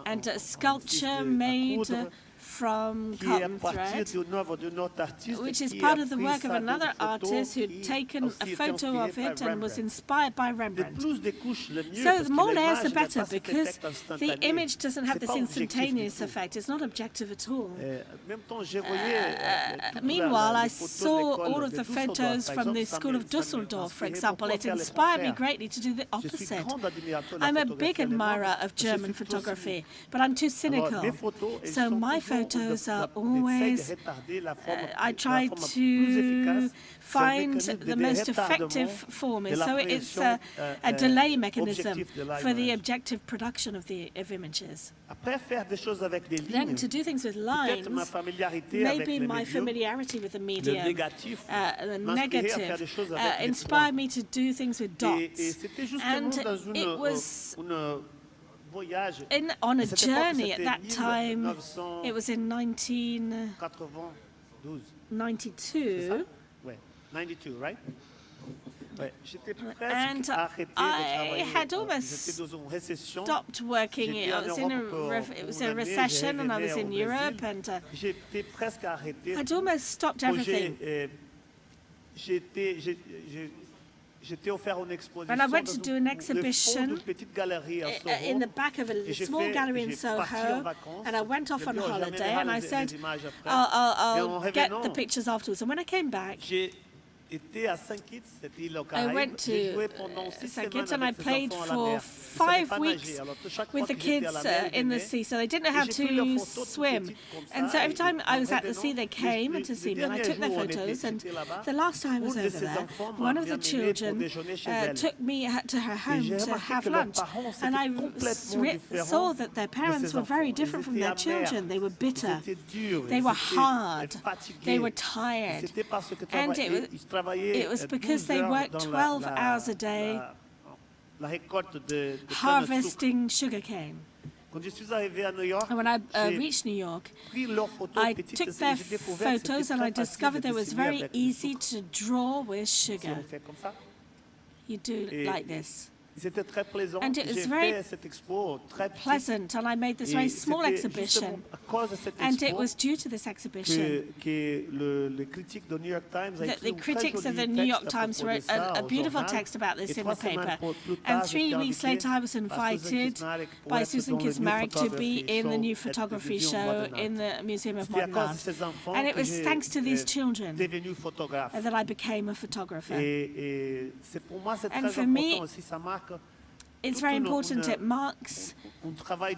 and a sculpture made from qui est à cotton partir thread, d'une œuvre d'un autre artiste which is qui part a of the pris work ça of another d'une photo artist who'd qui taken aussi a était photo inspirée of it par and was Rembrandt. inspired by Le Rembrandt. plus de couches, le mieux, So parce the que more layers, l'image the n'a better, pas cet because effect the instantané. image doesn't have C'est this pas objectif du instantaneous tout. effect. It's not objective at all. En même temps, j'ai voyé Meanwhile, I les photos de saw l'école all of de the Düsseldorf, photos par from exemple, the ça School m'a- of ça m'a Dusseldorf, for inspiré example. beaucoup à It faire le inspired me contraire. greatly to do the Je suis opposite. grand admirateur de la I'm a photographie big admirer allemande, of mais je German suis trop photography, but I'm too Alors, cynical. mes photos, elles So sont my toujours photos are d'essayer de always, retarder la forme, I la try forme plus to efficace. C'est un find mécanisme the de most retardement effective form. de So it's l'appréhension, a delay mechanism objective de for the l'image. objective production of images. Après, faire des choses avec des Then lignes, to do things with peut-être ma lines, familiarité avec maybe les my médiums, familiarity with the le medium, négatif, the m'inspirait à faire negative, des choses avec les inspired points. me to do things with Et dots. c'était justement And dans it was voyage. on a Cette époque, journey at c'était that time. 1992. It was in 1992. Ouais, 92, right? Ouais, j'étais presque And arrêté de I travailler. had almost J'étais dans une récession. Stopped working. J'étais I en was in Europe it was pour a une année, recession, and I was j'ai in aimé au Europe, Brésil. and J'étais presque arrêté. I'd almost stopped everything. J'étais offert une exposition And I went dans to do an le exhibition fond d'une petite galerie à Soho. In the back of a Et j'ai small fait- gallery in j'ai parti en Soho, vacances. and I went off Je on dis, oh, holiday, j'amènerai and I les said, images après. Et I'll en get revenant, the pictures afterwards. And when I came back, j'ai été à Saint-Kitts, cette île aux I Caraïbes. went J'ai to joué pendant 6 St. semaines Kitts and I avec ces played enfants à la for mer. Ils savaient 5 pas weeks nager. Alors, chaque with fois the que j'étais à kids la mer, ils in the venaient. sea, so they didn't know Et how j'ai pris leurs to photos toutes swim. petites comme And ça, so every et time I was at the revenant, sea, they came le to see me, and I dernier took their jour où on photos. était- And j'étais là-bas, the last time I was une de over ces there, enfants m'a one of the amené pour children déjeuner chez elle. took me to her home j'ai to remarqué have que leurs lunch. parents, c'était And I complètement différent saw that their de parents ces were very enfants. different Ils from étaient their amers, children. They were bitter. ils étaient durs, They ils were étaient hard. fatigués. They were Et tired. c'était parce que And ils travaillaient it was 12 because they heures worked dans 12 hours a day la récolte de canne à sucre. harvesting sugarcane. Quand je suis arrivé à New York, And when I j'ai reached New York, pris leurs photos I petites took et their j'ai découvert que c'était photos and I très facile discovered de that it was dessiner very avec du easy sucre. to draw with Si sugar. on fait comme ça. You do Et like this. C'était très plaisant. And it was J'ai very fait cette expo très petite. Pleasant, and I made this very Et small c'était exhibition. justement à cause de cette And it expo was due to this exhibition que les critiques du New York Times a that écrit the un très critics of the joli New York texte à Times propos de wrote ça a au beautiful journal. text about this Et in 3 the paper. semaines plus And tard, 3 j'étais weeks invité later, I was par Susan invited Kismarek pour by être Susan dans le New Kismarek to be Photography in the Show new at the photography Museum show Modern Art. in the Museum of C'était à Modern cause de Art. ces enfants And it que was j'ai thanks to these children devenu photographe. that I became a photographer. Et c'est pour moi c'est And très for me, important aussi, ça marque It's toute very une- important. une- It marks un travail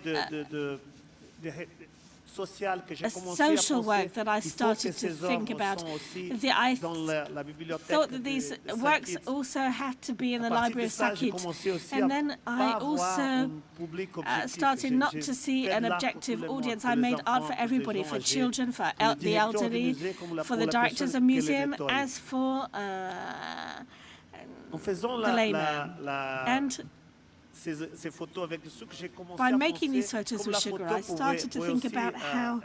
social que j'ai a commencé à social penser. work that I Il faut que started to ces think œuvres about. sont aussi I dans la bibliothèque thought that de these Saint-Kitts. works also had to be in the À partir library de of ça, j'ai Sakit. commencé aussi And à then pas I avoir also un public objectif. started not J'ai to see fait an de l'art pour objective tout le monde, audience. pour I les made art enfants, for pour les everybody, gens for âgés, children, for pour le the directeur du elderly, musée, comme for pour the la directors personne of qui les museum, nettoie. as for En faisant the layman. And ces photos avec du sucre, j'ai commencé by à making these penser photos comme with la sugar, photo I started to think pouvait about aussi, how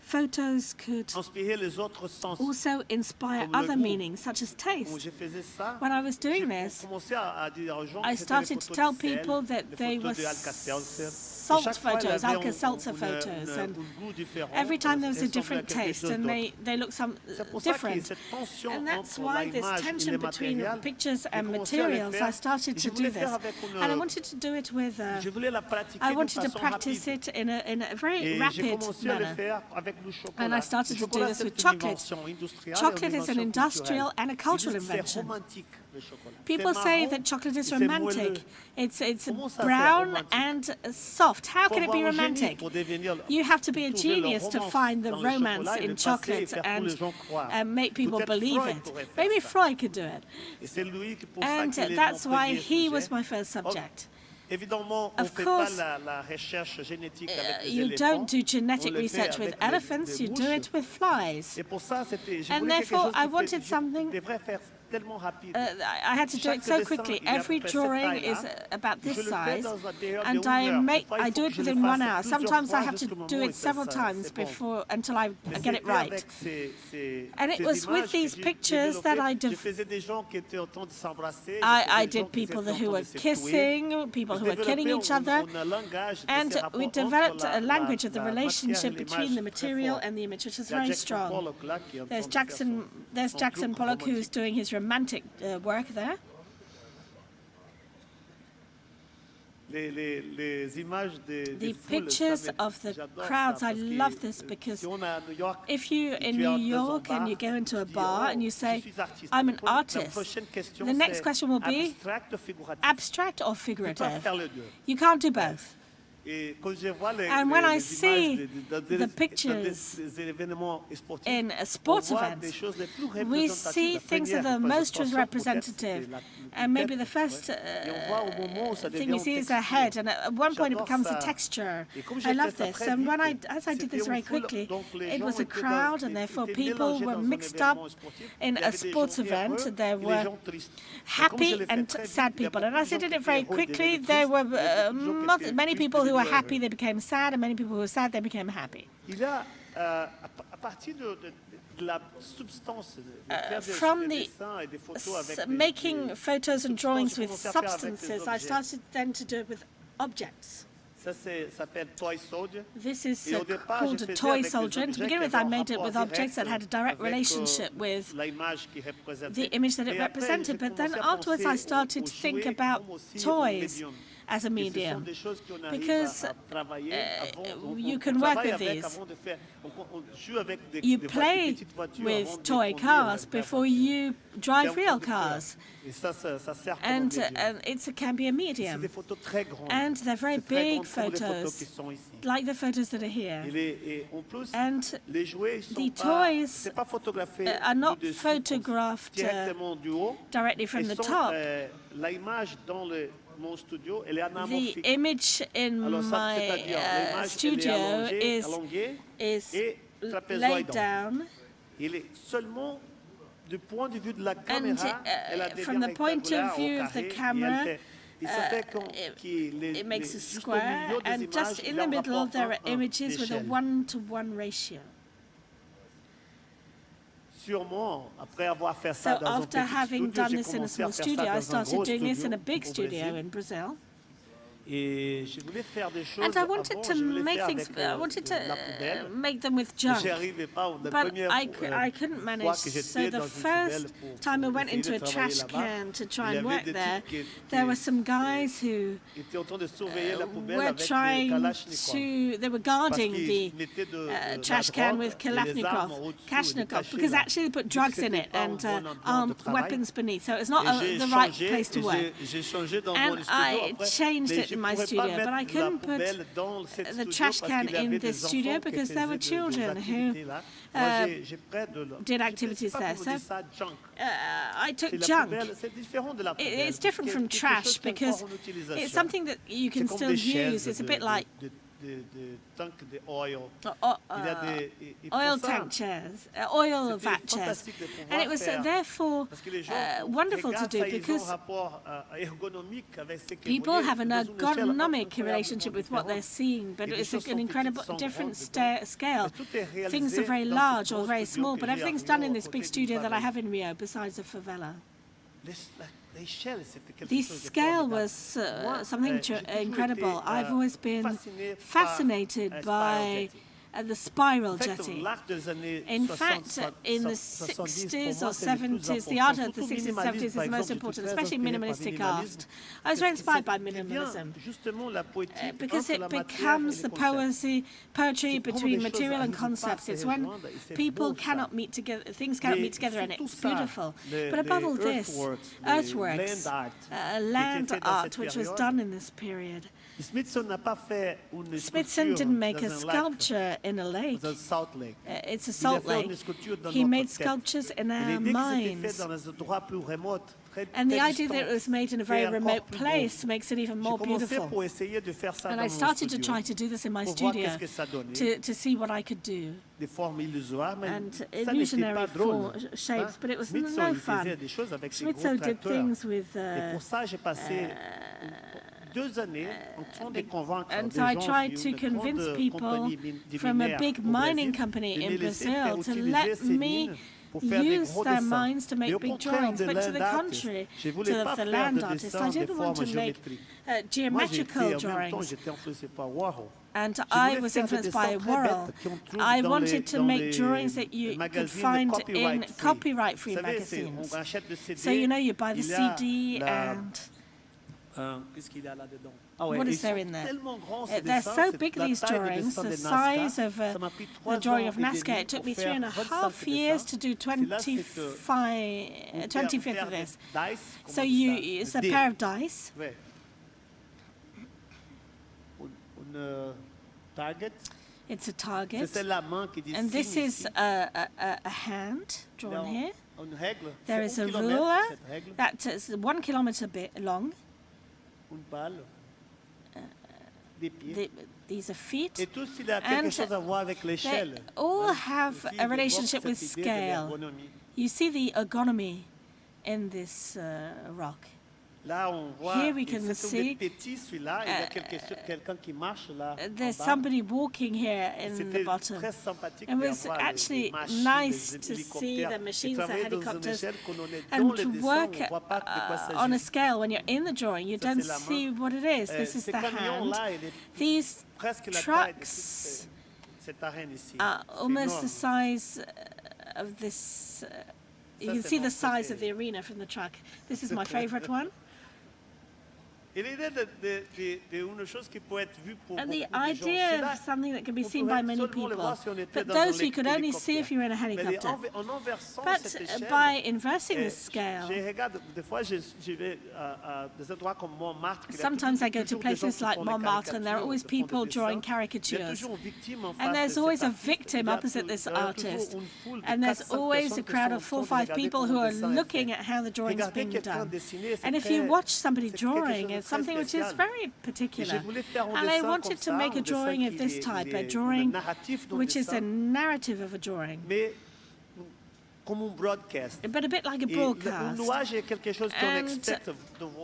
photos could inspirer les autres sens. also inspire Comme le other goût. meanings, such as Quand taste. je faisais ça, When I was doing j'ai this, commencé à dire aux gens I que c'était started les to photos tell de sel, people that les they photos were de Alka-Seltzer. Et salt chaque fois, il photos, avait un Alka-Seltzer photos, and goût différent, every time there was a ressemblait à different quelque taste, chose and d'autre. they look C'est pour ça que different. cette tension And that's entre why this l'image et tension le between matériel, pictures j'ai and commencé à le materials, faire. I started Je to voulais do faire this. avec une- And I wanted to do it with, Je voulais la pratiquer I de wanted to façon practice rapide. it in a very Et j'ai rapid commencé à le manner. faire avec le chocolat. And I started Le to do chocolat, this c'est with une chocolate. invention industrielle et Chocolate une is an invention industrial culturelle. and a Ils cultural disent que c'est invention. romantique, le chocolat. People C'est say marron that chocolate is et c'est romantic. moelleux. It's Comment ça, c'est brown romantique? and soft. How Faut can it be avoir un génie romantic? pour devenir- You have to be a trouver le genius to romance find the dans le romance chocolat et in le passer et chocolate faire que les gens croient. and make people Peut-être believe Freud it. pourrait faire Maybe ça. Freud could do it. Et c'est lui qui pour ça And qu'il est that's mon why premier he sujet. was my first subject. Évidemment, on ne Of fait course, pas la recherche génétique avec les You éléphants. don't do genetic On le fait research with avec elephants, les you do mouches. it with flies. Et pour ça, c'était, je And voulais quelque therefore, chose I qui wanted fait, something- je devrais faire tellement rapide. I had to do it so quickly. Every drawing is about this size, and I do it within 1 hour. Sometimes I have to do it several times until I get it right. And it was with these pictures that I did people who were kissing, people who were killing each other, and we developed a language of the relationship between the material and the image, which is very strong. There's Jackson Pollock, who's doing his romantic work there. The pictures of the crowds, I love this, because if you're in New York and you go into a bar and you say, I'm an artist, the next question will be abstract or figurative. You can't do both. And when I see the pictures in a sports event, we see things that are most representative. And maybe the first thing you see is a head, and at one point it becomes a texture. I love this. And as I did this very quickly, it was a crowd, and therefore people were mixed up in a sports event. There were happy and sad people. And as I did it very quickly, there were many people who were happy, they became sad, and many people who were sad, they became happy. From making photos and drawings with substances, I started then to do it with objects. This is called a toy soldier. And to begin with, I made it with objects that had a direct relationship with the image that it represented. But then afterwards, I started to think about toys as a medium, because you can work with these. You play with toy cars before you drive real cars, and it can be a medium. And they're very big photos, like the photos that are here. And the toys are not photographed directly from the top. The image in my studio is laid down, and from the point of view of the camera, it makes a square, and just in the middle there are images with a 1-to-1 ratio. So after having done this in a small studio, I started doing this in a big studio in Brazil. And I wanted to make things, make them with junk, but I couldn't manage. So the first time I went into a trash can to try and work there were some guys who were they were guarding the trash can with Kalashnikov, because actually they put drugs in it and armed weapons beneath, so it's not the right place to work. And I changed it in my studio, but I couldn't put the trash can in this studio because there were children who did activities there. So I took junk. It's different from trash because it's something that you can still use. It's a bit like oil tank chairs, oil vat chairs. And it was therefore wonderful to do because people have an ergonomic relationship with what they're seeing, but it's an incredible different scale. Things are very large or very small, but everything's done in this big studio that I have in Rio, besides the favela. The scale was something incredible. I've always been fascinated by the spiral jetting. In fact, in the 60s or 70s, the art of the 60s and 70s is most important, especially minimalistic art. I was very inspired by minimalism because it becomes the poetry between material and concepts. It's when people cannot meet together, things cannot meet together, and it's beautiful. But above all this, earthworks, land art, which was done in this period, Smithson n'a pas fait une Smithson sculpture didn't make a dans un sculpture in a lake. lac, dans un salt lake. It's a Il a salt fait une lake. sculpture dans He notre made tête. sculptures in Et our l'idée que c'était fait minds. dans des endroits plus remotes, très, And the très idea that it distants, was made in a very fait encore remote plus beau. place makes it even J'ai more commencé beautiful. pour essayer de faire ça And dans I mon started to studio, try to do this in my pour voir studio qu'est-ce que ça donnait. to see what I could do. Des formes illusoires, mais And ça n'était illusionary pas drôle. shapes, but it was Smithson, no il fun. faisait des choses avec ses Smithson gros did tracteurs. things with. Et pour ça, j'ai passé 2 années en train de convaincre And des so I gens tried qui to ont une grande convince people compagnie des from a minières big au mining Brésil company de in me laisser faire Brazil to utiliser let ces me mines pour faire des use gros their dessins. minds to Et make au big contraire drawings, de but to the land artist, contrary, je ne to voulais pas the faire land de artist, I dessins de didn't want formes to make géométriques. Moi, geometrical en même temps, drawings. j'étais influencé par Warhol. And Je I voulais was faire des influenced dessins by très Warhol. bêtes qu'on trouve I dans wanted to dans make les drawings that you could magazines find in copyright-free. copyright-free Vous savez, c'est- magazines. on achète le CD, So you know, you buy the il y a CD la- and qu'est-ce qu'il y a là-dedans? Ah ouais, what is ils there sont in there? tellement grands, ces They're dessins, so c'est big, la these taille de drawings, dessin the de Nazca. size of Ça m'a pris the 3 drawing ans of et Nazca. demi It took pour me faire 3.5 25 years dessins. to do Et là, c'est 25th of this. Dice, So comment on dit you, ça? it's a Dé. pair of dice. Ouais. Une target. It's a target. C'est la main qui dit And this signe is ici. a hand drawn here. Une règle. There C'est is a 1 kilomètre, ruler cette règle. that's 1 kilometer long. Une balle. Des pieds. These are feet. Et tous, il a quelque And chose à voir avec They l'échelle. all Hein? have Aussi, a je vois relationship with cette idée de scale. l'ergonomie. You see the ergonomy in this rock. Là, on voit, Here we et can c'est see, petit celui-là, il y a quelqu'un qui marche là. There's en bas. somebody walking here in the C'était bottom. très sympathique It de was voir actually les machines, nice les to see hélicoptères. the Et machines, the travailler dans une helicopters, échelle qu'on en est dans and les to dessins, work on voit pas de quoi on a s'agit. scale. When you're in the drawing, you Ça, don't c'est la main. see what it is. This is Ces the hand. camions-là, il est These presque la taille de trucks cette arène ici. are C'est almost énorme. the size of this. You can c'est see mon the size of préféré. the arena from the truck. This is my favorite one. Et l'idée d'une chose qui peut être vue pour And beaucoup the de gens, idea c'est là, of something that can be on seen pourrait by many seulement le people, voir si on était but dans un those you could only see if you're in a Mais helicopter. en inversant But cette échelle, by inversing the scale, je regarde, des fois je vais à des endroits comme Montmartre. il y a sometimes I go to toujours des gens places qui like font des Montmartre and there are always caricatures, qui font people des drawing dessins. Il y a caricatures. toujours une victime en And face there's de always cet a artiste. victim Il y a opposite this toujours artist. une foule de And there's 400 always a personnes qui crowd sont of 4 or en 5 train de people regarder who comment are le dessin est looking fait. at how the drawing's Regarder being quelqu'un done. dessiner, c'est And if you très- watch somebody c'est quelque chose drawing, de it's très something which is spécial. very Et particular. je voulais faire un And I dessin wanted comme to ça, make a un dessin drawing of qui this est- type, il a est drawing narratif dans le which is a dessin, narrative of a drawing, mais comme un broadcast. but a bit like a Et broadcast. le nuage est quelque chose qu'on And,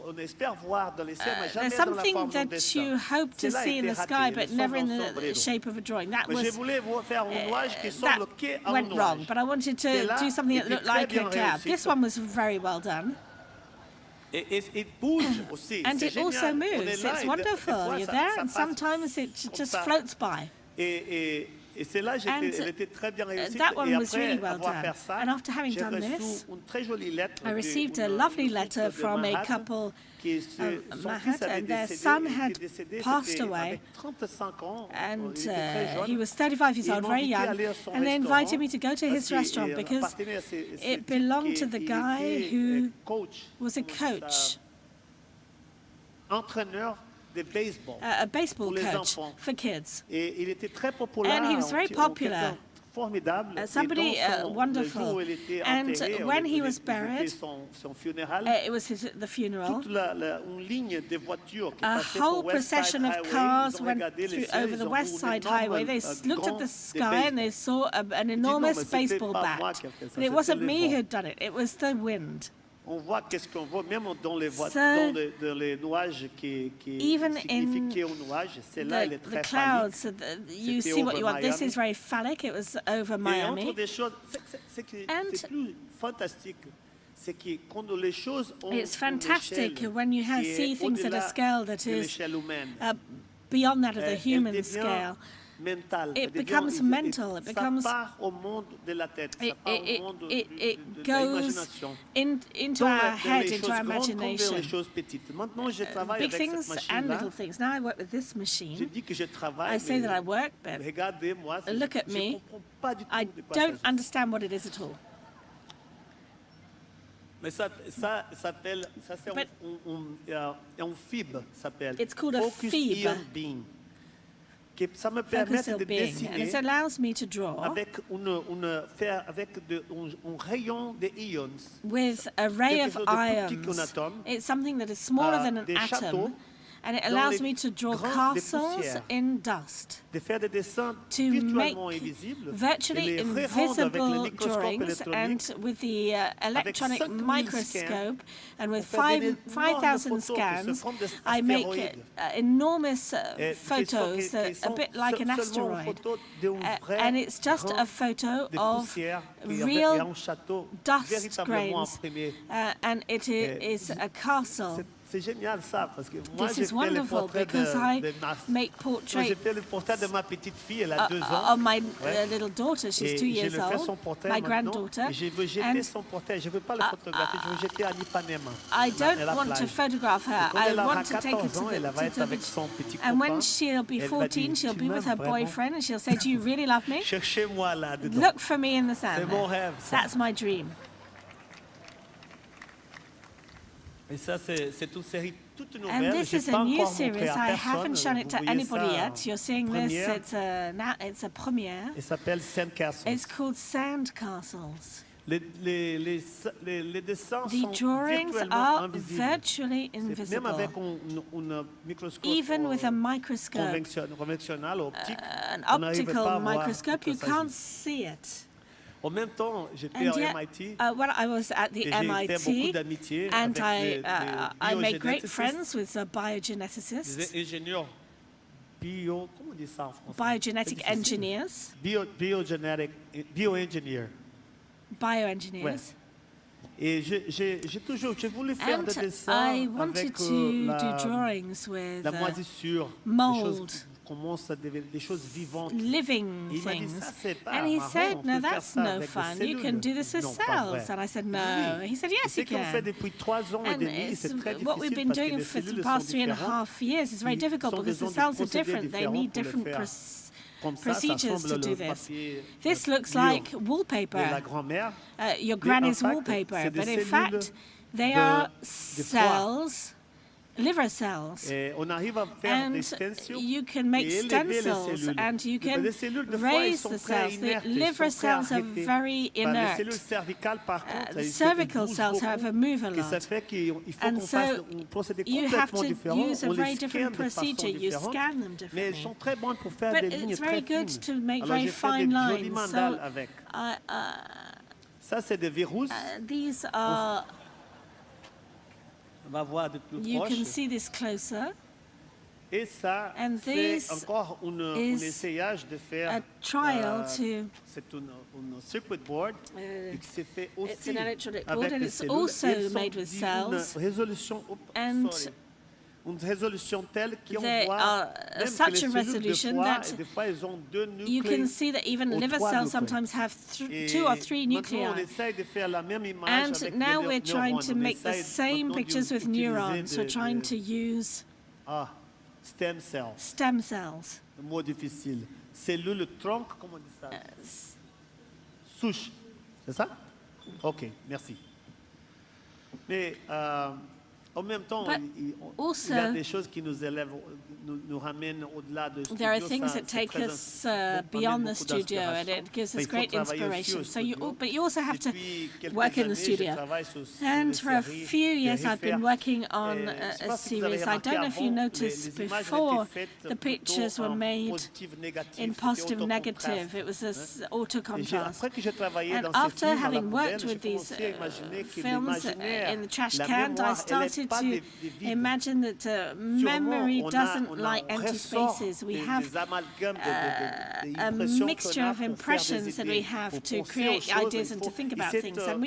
on espère voir dans les cieux, mais jamais There's dans la something forme d'un that dessin. you hope to Cela a see in été the raté, sky, le but sombre never in en the sombrero. shape of a drawing. That Mais je was voulais faire un nuage qui that semble qu'est un went wrong, nuage. but I wanted to Cela do something that était looked très like a bien cloud. réussi. This one was very well done, Et il bouge aussi. and C'est it also génial. On est moves. là It's et des wonderful. fois, You're ça- there, ça and passe sometimes it comme just ça. floats by. Et c'est là And, elle était très bien réussie. that one Et was après really well avoir done. fait ça, And after having j'ai done reçu this, une très jolie lettre I received a d'une lovely couple letter de from a Manhattan couple qui son Manhattan, fils avait and their décédé, son il had était décédé, passed c'était away. avec 35 ans, And il était très jeune. he was 35 years Ils old, m'ont very invité à young, aller à son and they restaurant invited me to go to his parce qu'il restaurant because appartenait à ce it type belonged qui to the il guy était, who coach, was a comment on dit ça, coach, entraîneur de baseball a baseball pour les coach enfants. for kids. Et il était très populaire. And he was very popular. Quelqu'un formidable. Somebody Et dans wonderful. le jour où il était And enterré, when he il was était buried, son funéral, it was the funeral. toute une ligne de voitures qui A passaient whole pour West Side procession of Highway, cars ils ont went regardé les through cieux, over ils the ont West vu Side un Highway. They énorme, looked at grand the de sky and they saw an enormous mais c'était baseball pas moi bat. qui ai fait ça, But it c'était wasn't le me vent. who'd done it. It was the wind. On voit qu'est-ce qu'on voit, même dans les, So, dans les nuages qui even signifiaient un nuage. Celle-là, elle est The très clouds, phallique. you C'était see what over you want. This Miami. is very phallic. It was over Et Miami. entre des choses, c'est And plus fantastique, c'est que quand les choses ont It's une fantastic échelle when you qui see est things at a au-delà scale that de is l'échelle humaine. Beyond that of the Elle human devient scale. mentale. It Elle devient- becomes mental. It ça becomes- part au monde de la tête, ça It, part it, au monde it, it de goes l'imagination. into Dans our dans head, les into choses our grandes comme dans imagination. les choses petites. Maintenant, je travaille Big avec cette things and machine-là. little things. Now I work with this Je machine. dis que je travaille, I say that I mais work, but regardez-moi, look at je me. comprends pas du tout I de quoi ça don't s'agit. understand what it is at all. Mais ça s'appelle, ça c'est un FIB, s'appelle. It's called a Focused FIB. Ion Beam. Ça me permet Focus de of being. And it dessiner allows me to draw avec un rayon de ions. with a ray Quelque of chose de plus petit qu'un ions. atome. It's something that is smaller than an Des atom, châteaux and it dans allows les me to draw grands des castles poussières. in dust, De faire des dessins to virtuellement make invisibles virtually et les rendre avec le invisible microscope drawings, électronique and with the electronic 5000 microscope, and with pour faire des 5,000 énormes photos qui se scans, font des I make astéroïdes. enormous Et photos, qui a sont bit like an seulement une asteroid. photo d'un vrai And it's just grain a photo de of poussière qui real est un château dust véritablement grains, imprimé. and it is a castle. C'est génial ça, parce que moi This j'ai is fait le wonderful portrait because I de ma... make Moi, j'ai portraits fait le portrait de ma petite fille, elle a 2 ans. of my Ouais. little daughter. She's Et 2 je years le fais son old, portrait my maintenant. granddaughter. Et je veux jeter And son portrait. Je ne veux pas le photographier, je veux jeter à l'Ipanema. I à don't la want to plage. photograph her. Quand I elle aura want to take her 14 ans, elle to va être the avec beach. son petit And when copain. she'll be Elle va 14, dire, she'll "Tu be with m'aimes her vraiment?" boyfriend, and she'll say, "Do you really love me? Cherchez-moi là-dedans. Look for me in the sand." C'est mon rêve, ça. That's my dream. Et ça, c'est une série toute And nouvelle. this J'ai is pas a new encore montré series. à I personne. haven't shown it Vous to voyez anybody ça yet. You're seeing this. première. It's a premiere. Elle s'appelle Sandcastle. It's called Sand Castles. Les dessins The sont drawings virtuellement are invisibles. virtually Même invisible. avec un microscope Even with a microscope, conventionnel, optique, an on n'arrive pas optical à voir microscope, de you quoi il can't s'agit. see it. En même temps, j'étais And à yet, MIT when I was at the et j'ai fait beaucoup MIT, d'amitié and avec I made great biogénéticistes, friends with biogeneticists, des ingénieurs comment on dit ça en français? biogenetic C'est difficile. engineers, Bioengineer. bioengineers. Ouais. Et j'ai voulu faire And des dessins I wanted avec to do drawings with la moisissure, mold, commencent à devenir des choses vivantes. living Il m'a dit, things. ça, c'est pas And he marrant, said, on "No, peut faire that's ça no avec des fun. You cellules." can do this with Non, pas vrai. cells." And I said, "No." Oui. He said, Et "Yes, ce you qu'on fait can." depuis 3 ans et And demi, it's c'est très what we've difficile been parce que doing les for the cellules sont past 3.5 différentes. years is very Ils difficult ont because the besoin de cells are procédés different. They différents need pour le different faire. Comme ça, ça procedures semble to do le this. papier This looks dur like de la wallpaper, grand-mère. your Mais granny's en fait, wallpaper, c'est des but in cellules fact, they de are foie. cells, liver cells. Et on arrive à faire And des stencils you can make et stem élever les cells, cellules. and you Mais can les cellules de foie, ils raise sont the très cells. The inertes, ils liver sont très cells are arrêtés. very Les inert. cellules cervicales, par contre, The ils cervical bougent cells, beaucoup, however, move a et ça lot. fait qu'il faut And qu'on fasse so un procédé you have complètement to différent. use a On very les different scanne de façon procedure. You différente, scan them mais elles differently. sont très bonnes pour faire But des lignes it's très very good fines. to make Alors very j'ai fait fine des jolis lines. mandales So avec. I, Ça, c'est des virus. these are, On va voir de plus you can proche. see this closer, Et ça, And c'est this encore un is essayage de faire. a trial to, C'est un circuit board qui s'est fait aussi it's an electronic board, avec and des it's cellules. also Elles sont made with d'une cells. résolution, And une résolution telle qu'on they voit are même que such a les cellules resolution de foie, that des fois, elles ont 2 you nucléaires. can see that even or liver 3 cells nuclei. sometimes have Et 2 or 3 maintenant, on nuclei. essaye de faire la même image And avec now les we're trying neurones. to On make the essaye same maintenant pictures with d'utiliser neurons. We're trying to use stem cells. stem cells. Un mot difficile. Cellule tronc, comment on dit ça? Souche. C'est ça? OK, merci. Mais en même temps, But il y also, a des choses qui nous élèvent, nous ramènent au-delà de studio. there are things Ça, that c'est take très us amène beyond the beaucoup studio, and d'inspiration. it gives Mais us il faut great travailler aussi inspiration. au So you, studio. but you also have to Depuis quelques work in the années, je studio. travaille sur And des for a séries, few des years, I've been refaire. working on Je sais a pas si vous avez series. I remarqué don't know if you avant, noticed les images before, étaient faites the pictures plutôt were en made positif, négatif, in c'était positive, autocontrast. negative. It was Et auto-contrast. après que j'ai travaillé And dans ces after films à la having poubelle, worked j'ai with these commencé à imaginer que films l'imaginaire, in the trash la can, I mémoire, elle n'est started pas to des vides. imagine that memory Sûrement, doesn't on like empty ressort spaces. We des have amalgames a d'impressions mixture qu'on a of pour faire des impressions that we idées, have pour to penser aux create choses, ideas and to think about et things. And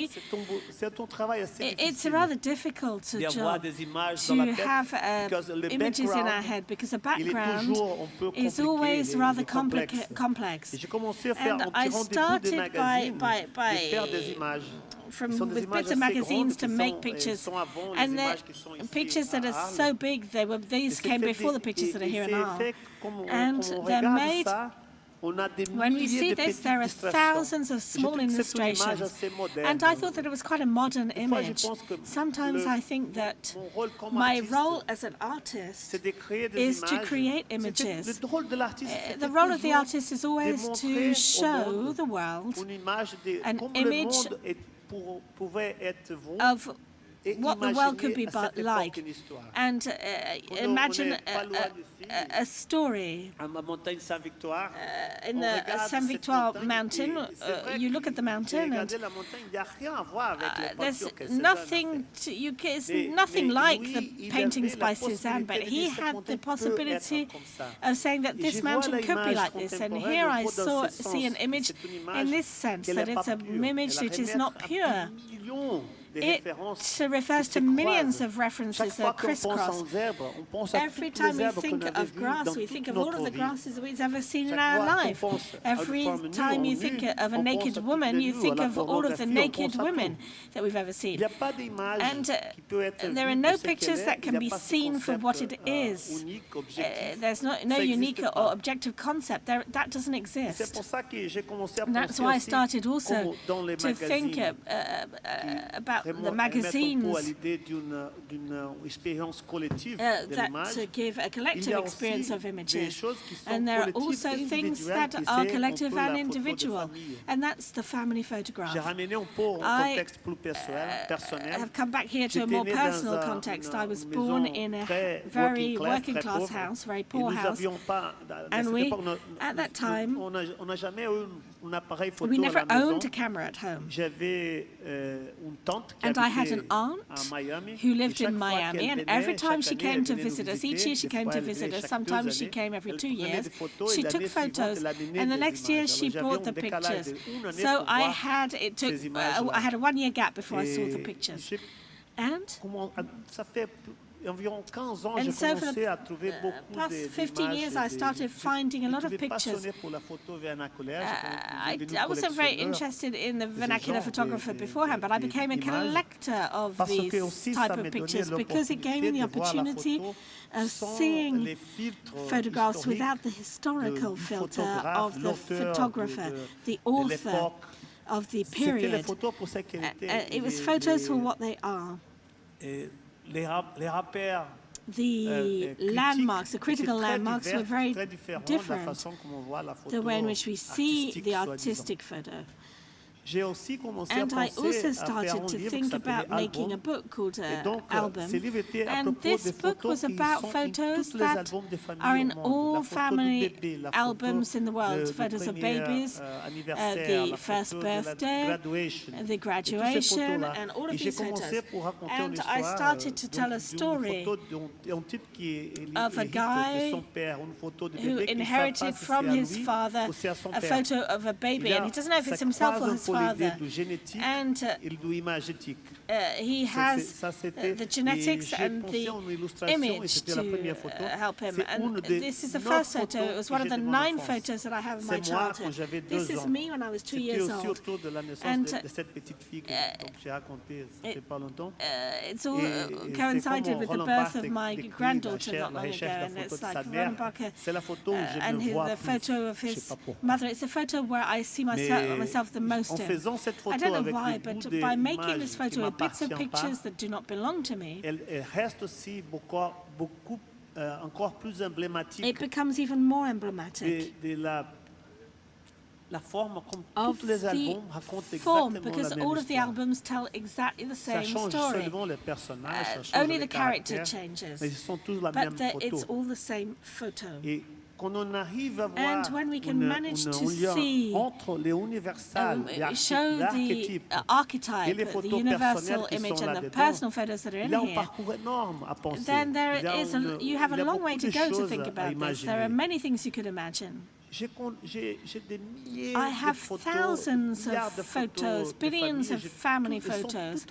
c'est un travail assez it's difficile rather difficult d'avoir job des images to dans la tête, have because le images in our background, head, because the il est background toujours un peu is compliqué, always il est rather complexe. complex. Et j'ai commencé à faire And un I petit rendez-vous des started magazines, by de faire des images. from Ce sont des with images bits of assez magazines grandes to qui make sont- pictures, sont avant les and the images qui sont ici pictures that à are Arles. so big, these came before the pictures that are here in Arles. Comme And on they're regarde made ça, When we see this, there are thousands of small illustrations. And I thought that it was quite a modern image. Sometimes I think that my role as an artist is to create images. The role of the artist is always to show the world an image of what the world could be like, and imagine a story. In the Saint-Victoire mountain, you look at the mountain and there's nothing, it's nothing like the paintings by Cézanne, but he had the possibility of saying that this mountain could be like this. And here I see an image in this sense, that it's an image that is not pure. It refers to millions of references that crisscross. Every time we think of grass, we think of all of the grasses that we've ever seen in our life. Every time you think of a naked woman, you think of all of the naked women that we've ever seen. And there are no pictures that can be seen for what it is. There's no unique or objective concept. That doesn't exist. And that's why I started also to think about the magazines that give a collective experience of images. And there are also things that are collective and individual, and that's the family photograph. I have come back here to a more personal context. I was born in a very working class house, very poor house, and we, at that time, we never owned a camera at home. And I had an aunt who lived in Miami, and every time she came to visit us, each year she came to visit us, sometimes she came every 2 years, she took photos, and the next year she brought the pictures. So I had a 1-year gap before I saw the pictures. And so for the past 15 years, I started finding a lot of pictures. I wasn't very interested in the vernacular photographer beforehand, but I became a collector of these type of pictures because it gave me the opportunity of seeing photographs without the historical filter of the photographer, the author of the period. It was photos for what they are. The landmarks, the critical landmarks, were very different the way in which we see the artistic photo. And I also started to think about making a book called Album. And this book was about photos that are in all family albums in the world. Photos of babies, the first birthday, the graduation, and all of these photos. And I started to tell a story of a guy who inherited from his father a photo of a baby. And he doesn't know if it's himself or his father, and he has the genetics and the image to help him. And this is the first photo. It was one of the 9 photos that I have of my childhood. This is me when I was 2 years old. And it's all coincided with the birth of my granddaughter not long ago. And it's like Rennbacher and the photo of his mother. It's a photo where I see myself the most in. I don't know why, but by making this photo with bits of pictures that do not belong to me, it becomes even more emblematic of the form, because all of the albums tell exactly the same story. Only the character changes, but it's all the same photo. And when we can manage to see, show the archetype, the universal image, and the personal photos that are in here, then you have a long way to go to think about this. There are many things you could imagine. I have thousands of photos, billions of family photos,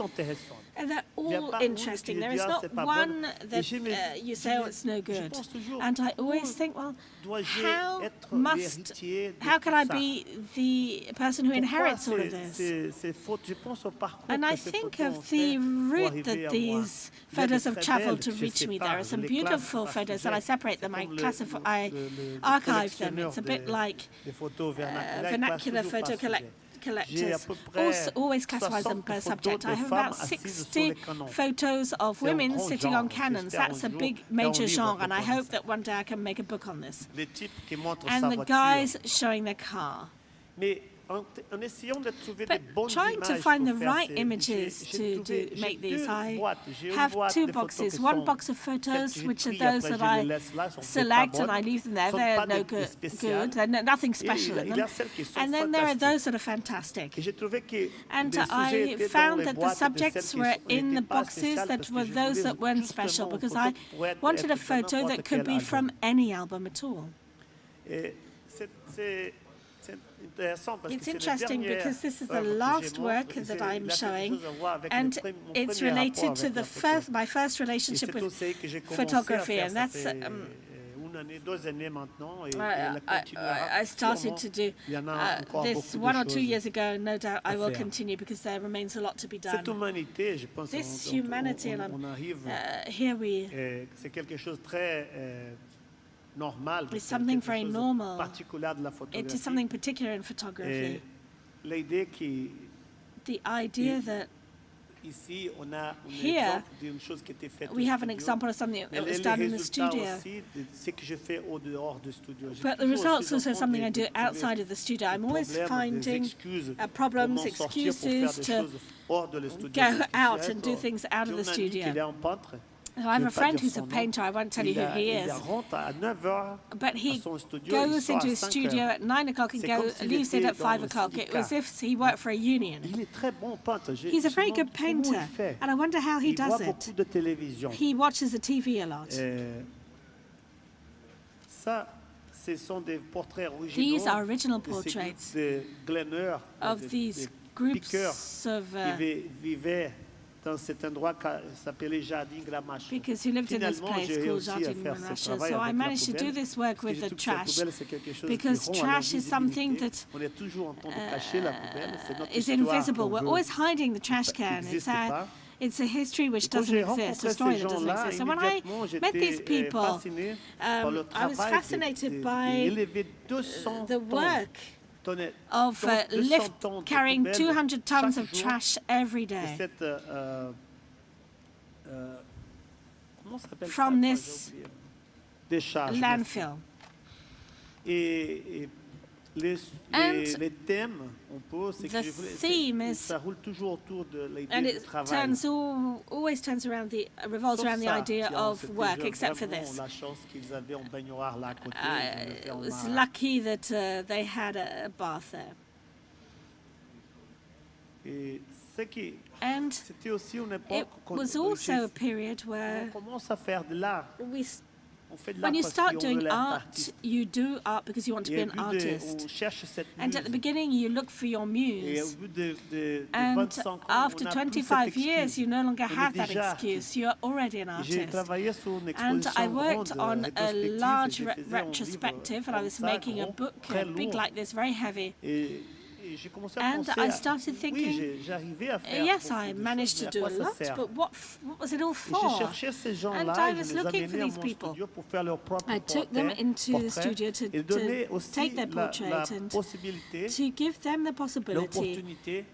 And they're Il y a all pas une interesting. qui There dit, is ah, not c'est pas one bonne. that Et je me- you je say, oh, me- it's no je good. pense toujours, And I always où think, well, dois-je how être must, l'héritier de how can tout I ça? be the person who Pourquoi inherits all of this? ces fautes? Je pense au parcours And que I ces think photos ont of fait the pour route arriver that à moi. these Il y a des photos have très traveled belles to que je reach me. There sépare, are je some les beautiful classe par photos and I sujet. separate them. C'est I comme classify, le archive them. collectionneur It's a bit like des photos vernaculaires, il classe vernacular toujours par photo sujet. J'ai à collectors peu près always classify them 60 per photos subject. de I have femmes about assises sur 60 les canons. photos of C'est un women grand sitting genre. on cannons. J'espère That's un a jour big faire un major livre genre, and I propos de hope ça. that one day I can make a book on this. Les types qui montrent And sa the voiture. guys showing their car. Mais en essayant de trouver But des bonnes trying images to find pour the faire right ces- images j'ai to trouvé- j'ai make these, deux I boîtes. J'ai une have boîte two de photos boxes. qui One sont box of celles que photos, j'ai which are prises, those après, that je les I laisse là, sont select pas and I bonnes, leave them there. sont They're pas no des good. spéciales. They're nothing Et special in il y them. a celles qui sont And then there are fantastiques. those that are fantastic. Et j'ai trouvé que And les sujets I étaient dans found les that the boîtes de celles subjects qui were sont- in n'étaient the pas boxes spéciales that parce que were je those voulais that weren't justement special une because photo I qui pourrait wanted a être de photo n'importe that could quel be from album. any album at all. Et c'est intéressant parce que It's c'est la interesting dernière because this is the œuvre que j'ai last montrée, work et that il a I'm quelque showing, chose à voir avec and mon it's premier rapport related to avec the la photo. my first Et relationship c'est with aussi que j'ai commencé à photography, faire, and ça that's fait une année, 2 années maintenant, et elle continuera. I started to do Il y en a encore this beaucoup 1 de or 2 choses. years ago. No doubt I will faire. continue because there remains a lot to be Cette done. humanité, je pense, This humanity, and on arrive, here we. c'est quelque chose de très normal, It's c'est something quelque very chose de normal. particulier de la It photographie. is something particular in photography. Et l'idée qui The idea that ici on a un Here, exemple d'une chose qui était faite we au have an studio. example of something Mais that was les done in the résultats studio. aussi de ce que je fais au dehors du studio. J'ai But the toujours results essayé also de something I trouver do outside of the studio. I'm always des problèmes, des finding excuses problems, pour m'en sortir, pour faire excuses des to choses hors de le studio. go Parce que out j'ai and do things out of j'ai the un ami studio. qui est un peintre. So I have Je a vais pas friend dire who's a son nom. painter. I won't tell you who he Il is. rentre à 9h But he à son studio, il goes sort into à his 5 studio heures. at 9 o'clock and C'est comme s'il leaves it était at 5 dans o'clock. le It was syndicat. if he worked for a union. Il est très bon peintre. He's a very good comment il painter, fait. and I wonder how he Il voit does beaucoup it. de télévision. He watches the TV a lot. Ça, ce sont des portraits originaux. These are original de ces groupes portraits de glaneurs, of des these piqueurs groups of qui vivaient dans cet endroit qui s'appelait Jardin Gramache. because he lived in this Finalement, place j'ai called réussi à Jardin faire ce Gramache. travail So I avec la managed to do poubelle, this work parce que with je the trouve que la trash poubelle, c'est quelque chose because qui rompt à trash is something l'invisibilité. that On est toujours en train de cacher la poubelle. C'est notre is histoire invisible. qu'on We're veut. always hiding the trash qui can. n'existe pas. It's a history which Quand doesn't j'ai exist, a rencontré story ces that doesn't gens-là, exist. So when I immédiatement, met these j'étais people, fasciné par le I was travail fascinated by d'élever 200 the work tonnes, of donc 200 tonnes de carrying poubelles 200 tons chaque of jour. trash every Et day cette, comment ça s'appelle from ça, this j'ai oublié. Décharge. landfill. Et And les thèmes, on peut, c'est que the je voulais, theme is- ça roule toujours autour de And l'idée du it travail. always turns around revolves Sauf around the ça, idea tiens, of c'était work, except for vraiment this. la chance qu'ils avaient en baignoire là à côté. ils le It faisaient en was marin. lucky that they had a bath there. Et ce qui, And c'était aussi une it époque où was also a period on where commence à faire de l'art. On fait de l'art when you parce start qu'on veut doing l'être art, artiste. you do art because you want to Et be au an bout de, artist. on cherche cette And at the muse. beginning, you look for your Et au muse. bout de And 25 ans, after on a plus cette 25 years, excuse. you no longer On est have that déjà excuse. You're already an Et j'ai artist. travaillé sur une And exposition I worked grande, on a rétrospective, large et je faisais un livre retrospective, and I comme was ça, making a gros, book, très big lourd. like this, very heavy. Et j'ai commencé à And penser I à, started thinking, oui, j'arrivais à faire yes, beaucoup I de managed choses, to mais à do a quoi ça lot, sert? but what was it all Et j'ai for? cherché ces And gens-là I et je was les looking for amenais à these mon people. studio pour faire leur propre I took them into the portrait studio to et donner aussi take their la portrait and possibilité, to give them the possibility, l'opportunité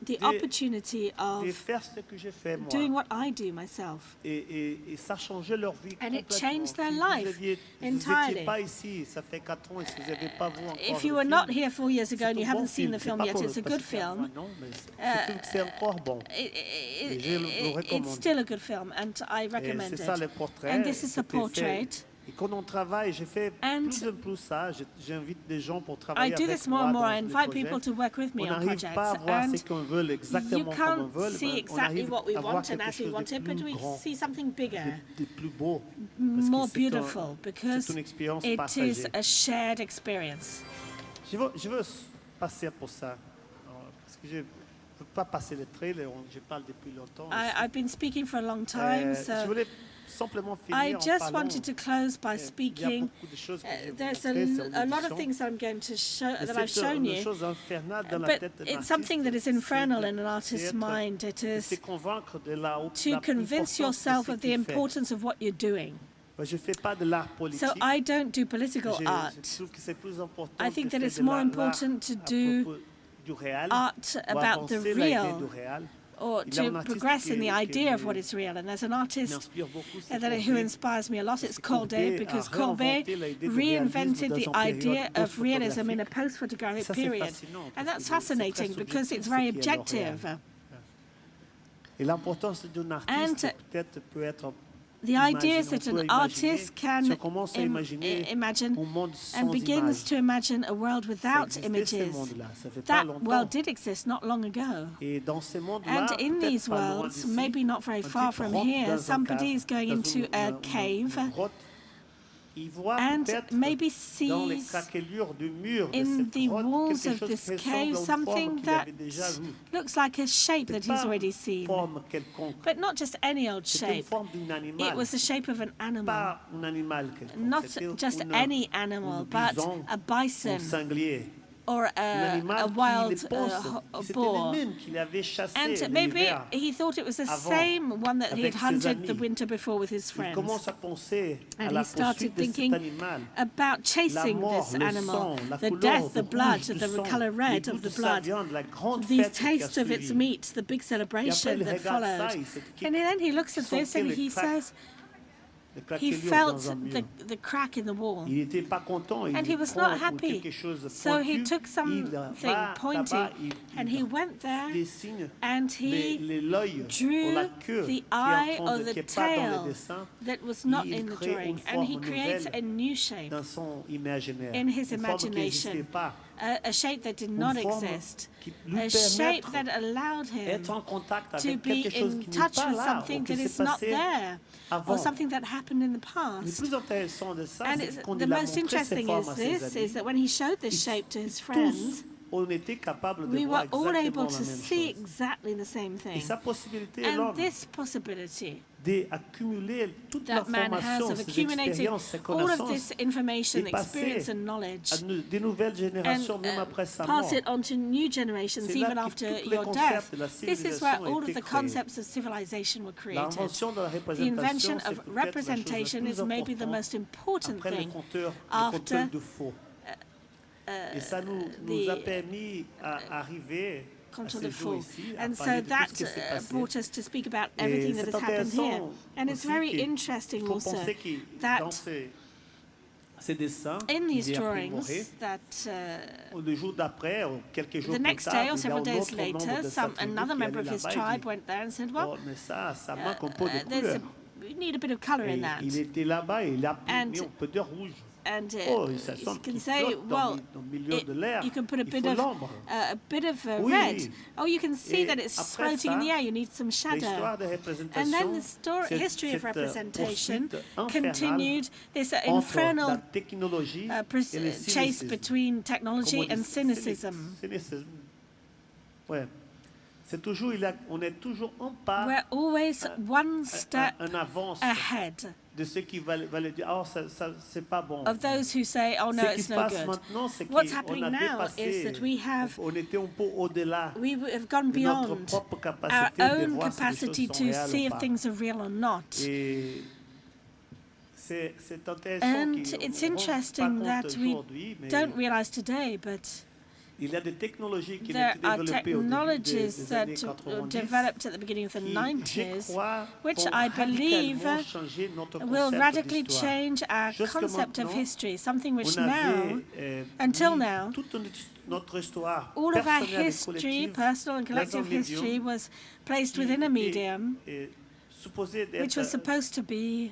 the de- opportunity de of faire ce que j'ai fait moi. doing what I do myself. Et ça changeait leur vie And it complètement. changed their Si life vous entirely. n'étiez pas ici, ça fait 4 ans et si vous n'avez pas vu encore If you le were film, not here 4 years ago c'est and you un haven't bon seen the C'est film pas yet, pour- it's a parce good que c'est un film. non, mais je trouve que c'est encore bon. je le recommande. It's still a good film, and I Et recommend c'est ça it. le portrait. And this is the c'était fait. portrait. Et quand on travaille, je fais And plus en plus ça. J'invite des gens pour I travailler do avec this more moi and more. dans I les invite projets. people to work with me On on n'arrive projects, pas à voir and ce qu'on veut you exactement comme on can't veut, see mais on exactly arrive what we à voir want and quelque as we chose want de it, but plus we grand, see something bigger, de plus beau. more Parce que c'est beautiful, because c'est une expérience it is partagée. a shared experience. Je veux passer pour ça, parce que peux pas passer le trait, je parle depuis longtemps. I've been speaking for a long time, Je so voulais simplement finir I en just parlant. wanted to close by Il y a speaking. beaucoup de choses que je vais vous There's montrer, c'est en a lot of audition. things I'm going to show Mais that I've c'est shown une you, chose infernale dans la but tête d'un it's something that is artiste, infernal c'est in an artist's d'être- mind. It de is se convaincre de to convince yourself of the importance of what you're doing. Je ne fais pas de l'art politique. So I don't do political Je art. trouve que c'est plus important I think de that faire it's de more l'art important to à do propos du réel, art ou about the avancer l'idée real, du réel. or Il y a un to artiste progress in the qui idea of what is real. And there's an artist m'inspire beaucoup, c'est who Courbet. inspires me a lot. It's Courbet Courbet, a because réinventé Courbet l'idée du reinvented réalisme the dans une idea période of realism in a post-photographique. post-photographic Ça, c'est period. fascinant, And parce that's que c'est très fascinating because subjectif, it's ce very qui est le réel. objective. Et l'importance d'un artiste And peut-être peut être The idea is on that peut an imaginer, artist si can on commence à imaginer imagine un monde sans and begins images. to imagine a world Ça without existait, ce images. monde-là, ça fait pas That longtemps. world did exist not long ago. Et dans ces mondes-là, And in peut-être these pas loin worlds, d'ici, maybe not very un far type from rentre here, dans un somebody cave, is going dans into a cave une grotte. Il voit and peut-être maybe dans les sees craquelures du mur de in cette the grotte walls quelque of chose this qui ressemble cave à une forme something qu'il that avait déjà vue. looks like a shape that C'est he's pas already une seen. forme quelconque. But not just any old C'était une shape. forme d'un animal. It was the shape of an animal. Pas un animal quelconque. Not C'était just une- any animal, un but bison, a un bison sanglier. or Un animal a qui wild les pense. C'était boar. le même qu'il avait chassé And maybe l'hiver. he thought it was the avant, same one that he avec had ses hunted the amis. winter before with his Il friends. commence à penser à And la he started poursuite de cet thinking animal. about chasing mort, this le animal, sang, la the couleur, death, le the blood, rouge du the sang, color les red goûts of the de sa blood, viande, la grande the fête qui a taste of its suivi. meat, the big Et après, celebration il that regarde ça, followed. il se dit And then he looks at this and he says les he craquelures felt dans un mur. the crack in the wall. Il n'était pas content, And il he was prend not happy. quelque chose So he pointu, took il something va pointy là-bas, and he went there dessine and he l'œil ou drew la queue the qui est en eye train or de- the qui est pas dans tail le dessin, that was not il in the crée drawing, une and he forme creates nouvelle a new shape, dans son imaginaire, in his une forme qui imagination, n'existait pas, a shape that did une not forme exist, qui lui a shape permettre that allowed him être en contact to avec be quelque chose in qui n'est touch pas with là, something ou qui that s'est is not passé there, or avant. something that happened in the Le past. plus intéressant de ça, And c'est quand the il a most montré ces interesting formes is à ses this, amis, is that when he showed this shape to his tous, friends, on était capable de we voir were all exactement able la to même see chose. exactly the same Et thing. sa possibilité est And l'homme this possibility d'accumuler toute that man has l'information, of ses accumulating expériences, ses all of connaissances, this information, et passer experience and knowledge, à des nouvelles générations, and même après sa mort. pass it on to new generations C'est là even que after tous les your concepts death. de la This is where civilisation all ont of the été créés. concepts of civilization were created. L'invention de la The invention représentation, c'est of peut-être la chose la representation plus is maybe the importante most important après le thing compteur after de faux. Et ça nous a permis à arriver à control ces of jours full. ici, à And parler so de tout that ce qui s'est passé. brought us to speak about Et everything that c'est has happened here. intéressant And it's aussi very qu'il interesting faut also penser que that dans ces dessins, in these il est drawings apprimoré. that Le jour d'après, ou quelques jours the plus next tard, day or il y a several un days autre membre later, de sa tribu another qui member of allait his là-bas et tribe dit, went there and said, oh, well, mais ça manque un peu de there's couleur. we need a bit of color in Et that. il était là-bas et il a And- mis un peu de rouge. And Oh, ça you semble can qu'il say, flotte well, dans le milieu de l'air. you can put a Il bit faut of l'ombre. Oui, red. oui. Oh, you can see Et that it's après floating in ça, the air. You need some shadow. L'histoire de And représentation, then the history of cette representation poursuite infernale continued. This entre la infernal technologie et le chase cynicisme. between technology Comme on and dit, cynicism. cynicisme. Ouais. C'est toujours, on est toujours un pas We're always one step en avance ahead de ceux qui veulent dire, oh, ça c'est pas bon. of those who say, oh no, Ce qui it's se no passe good. maintenant, c'est What's qu'on happening a now dépassé, is that we have on était un peu au-delà we have gone de notre beyond propre our capacité de own voir si les capacity choses sont to réelles see ou if pas. things are real or not. Et c'est intéressant And qu'on it's ne rend pas interesting compte that we aujourd'hui, mais don't realize today, but il y a des technologies qui ont there été are développées au début technologies des années that 90 developed at the beginning of the qui, je 90s, crois, which vont I believe radicalement changer notre will concept radically d'histoire. change our Jusque concept of maintenant, history, something which On avait now, mis until now, toute notre histoire all of our personnelle et history, collective personal and dans un collective history, médium was placed qui within a était, medium supposé which was d'être supposed to be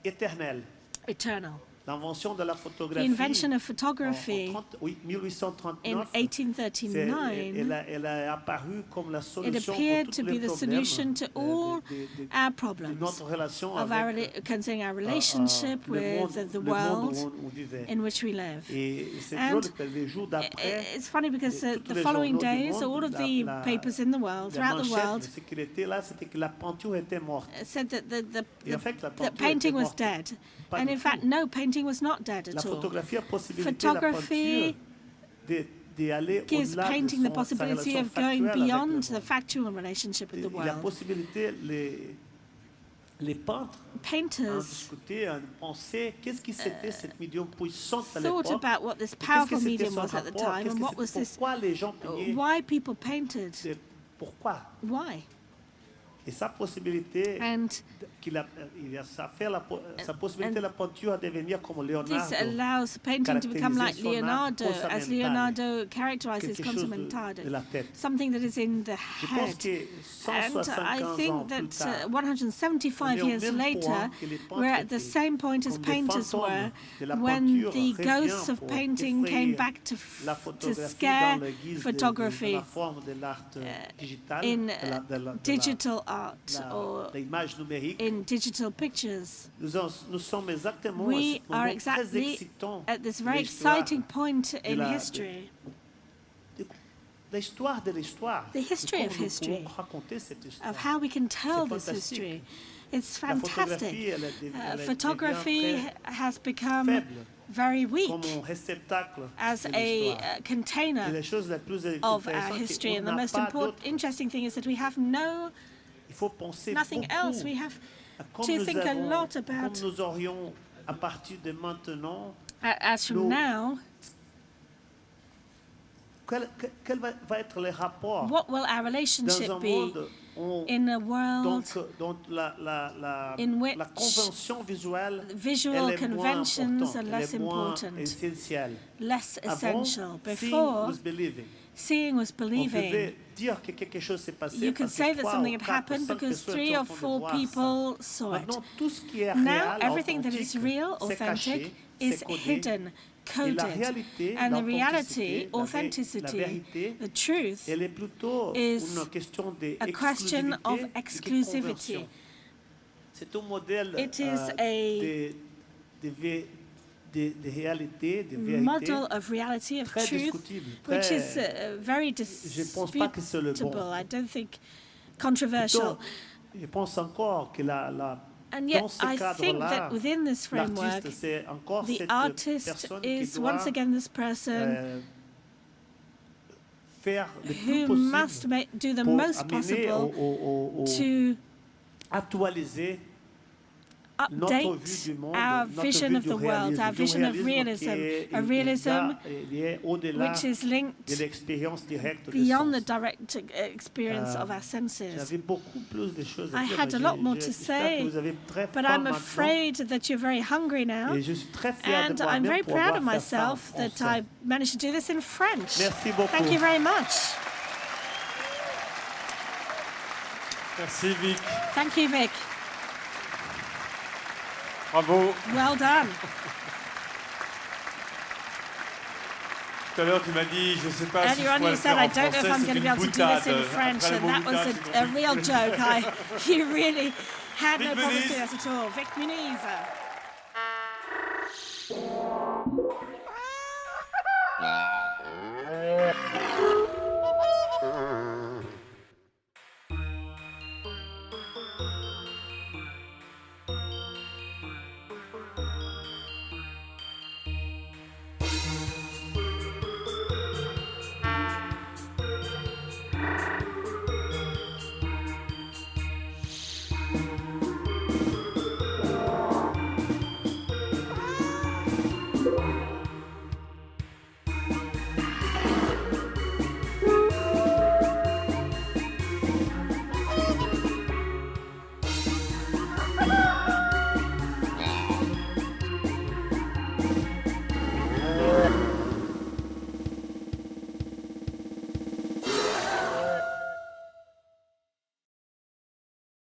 éternel. eternal. l'invention de la The photographie invention of photography oui, in 1839, 1839, elle a apparu comme la it solution appeared pour to tous be les the problèmes solution to all our de problems notre relation of avec concerning our relationship with the le world monde où on vivait. in which we live. Et c'est And drôle que les jours d'après, It's funny because tous the les following journaux du days, monde, all of the papers in the world, la throughout the manchette, world, ce qu'il était là, c'était que la peinture était morte. said that Et en fait, la that peinture painting était was morte. dead. Pas And du in fact, tout. no, painting was not dead La at all. photographie a possibilité Photography d'aller gives au-delà de painting the sa possibility relation of going factuelle avec beyond le the monde. factual relationship with the Il y a world. possibilité, les peintres ont Painters discuté, ont pensé, qu'est-ce que c'était cette médium puissante à thought l'époque, about what this et qu'est-ce que powerful c'était medium son was at the rapport, time qu'est-ce and que what was c'est- this, pourquoi les gens peignaient, why people painted, pourquoi. why. Et sa possibilité, And ça fait sa possibilité la peinture à devenir comme Leonardo. this allows painting to become like caractériser son art Leonardo, as consamentale, Leonardo characterizes quelque chose consamentado, de la tête. something that is in the Je pense head. que And 175 I ans think plus that tard, 175 on est au years même later, point que les peintres we're at the étaient, same point as comme des painters fantômes were de la when peinture the revient ghosts of pour painting effrayer came back to la to photographie scare dans l'église de photography la forme de l'art digital, in de la digital art or l'image numérique. in digital pictures. Nous sommes exactement à We ce are moment très exactly excitant at this de very l'histoire, exciting point in la- history. l'histoire de l'histoire. The history Et of comment nous history, pouvons raconter cette histoire. of how we can tell C'est this fantastique. history. It's La photographie, fantastic. elle Photography devient has become faible very comme weak un réceptacle as de a l'histoire. Et container la chose la plus of our intéressante, history. c'est And qu'on the n'a most pas important, d'autre. interesting thing is that we have no Il faut penser nothing beaucoup else. We have comme to nous think a avons- lot about, comme nous aurions à partir de maintenant, as from nous- now, quel va être le rapport what will our dans relationship un be monde où in a world donc la in which convention visuelle visual elle est moins conventions importante, are elle less est moins important, essentielle. less Avant, essential? seeing Before, was believing. seeing was On believing. pouvait dire que quelque chose s'est passé You could parce que say that 3 something ou had 4 ou happened 5 because personnes 3 étaient en or train de 4 voir ça. people saw it. Maintenant, tout ce qui est Now, réel, everything that is authentique, real, c'est caché, authentic, c'est is codé. hidden, Et la coded. réalité, And the l'authenticité, reality, la authenticity, vérité, the truth, elle est plutôt is une question a question of d'exclusivité exclusivity. conversion. C'est un modèle It is de réalité, de vérité, model of reality, of très truth, discutible. which très- is very Je pense pas que c'est le bon. disputable. I don't think controversial. Plutôt, je pense encore que And yet, dans ce I think cadre-là, that within this framework, l'artiste, c'est encore the cette artist personne qui is doit once again this person faire le plus who must possible do the pour most amener possible to actualiser notre update vue du monde, our notre vision vue of du the world, réalisme, our du vision of réalisme realism, qui est a realism lié au-delà which is de linked l'expérience directe des beyond the sens. direct experience of our senses. J'avais beaucoup plus de choses à I dire, had a mais lot more to j'espère say, que vous avez très but faim I'm maintenant. afraid that you're very hungry now, Et je suis très fier de and I'm moi-même very pour proud of avoir fait ça en myself that français. I managed to do this in French. Merci beaucoup. Thank you very much. Merci Vic. Thank you, Vik. Bravo. Well done. Tout à l'heure, tu m'as dit, je ne sais pas si je Earlier on, pourrais you le said, faire I en don't know if français. I'm C'est going to une be able to do this in boutade. French, Après le and mot that was boutade, j'ai a compris. real joke. You really had no Vik problem Muniz. doing that at all. Vik Muniz.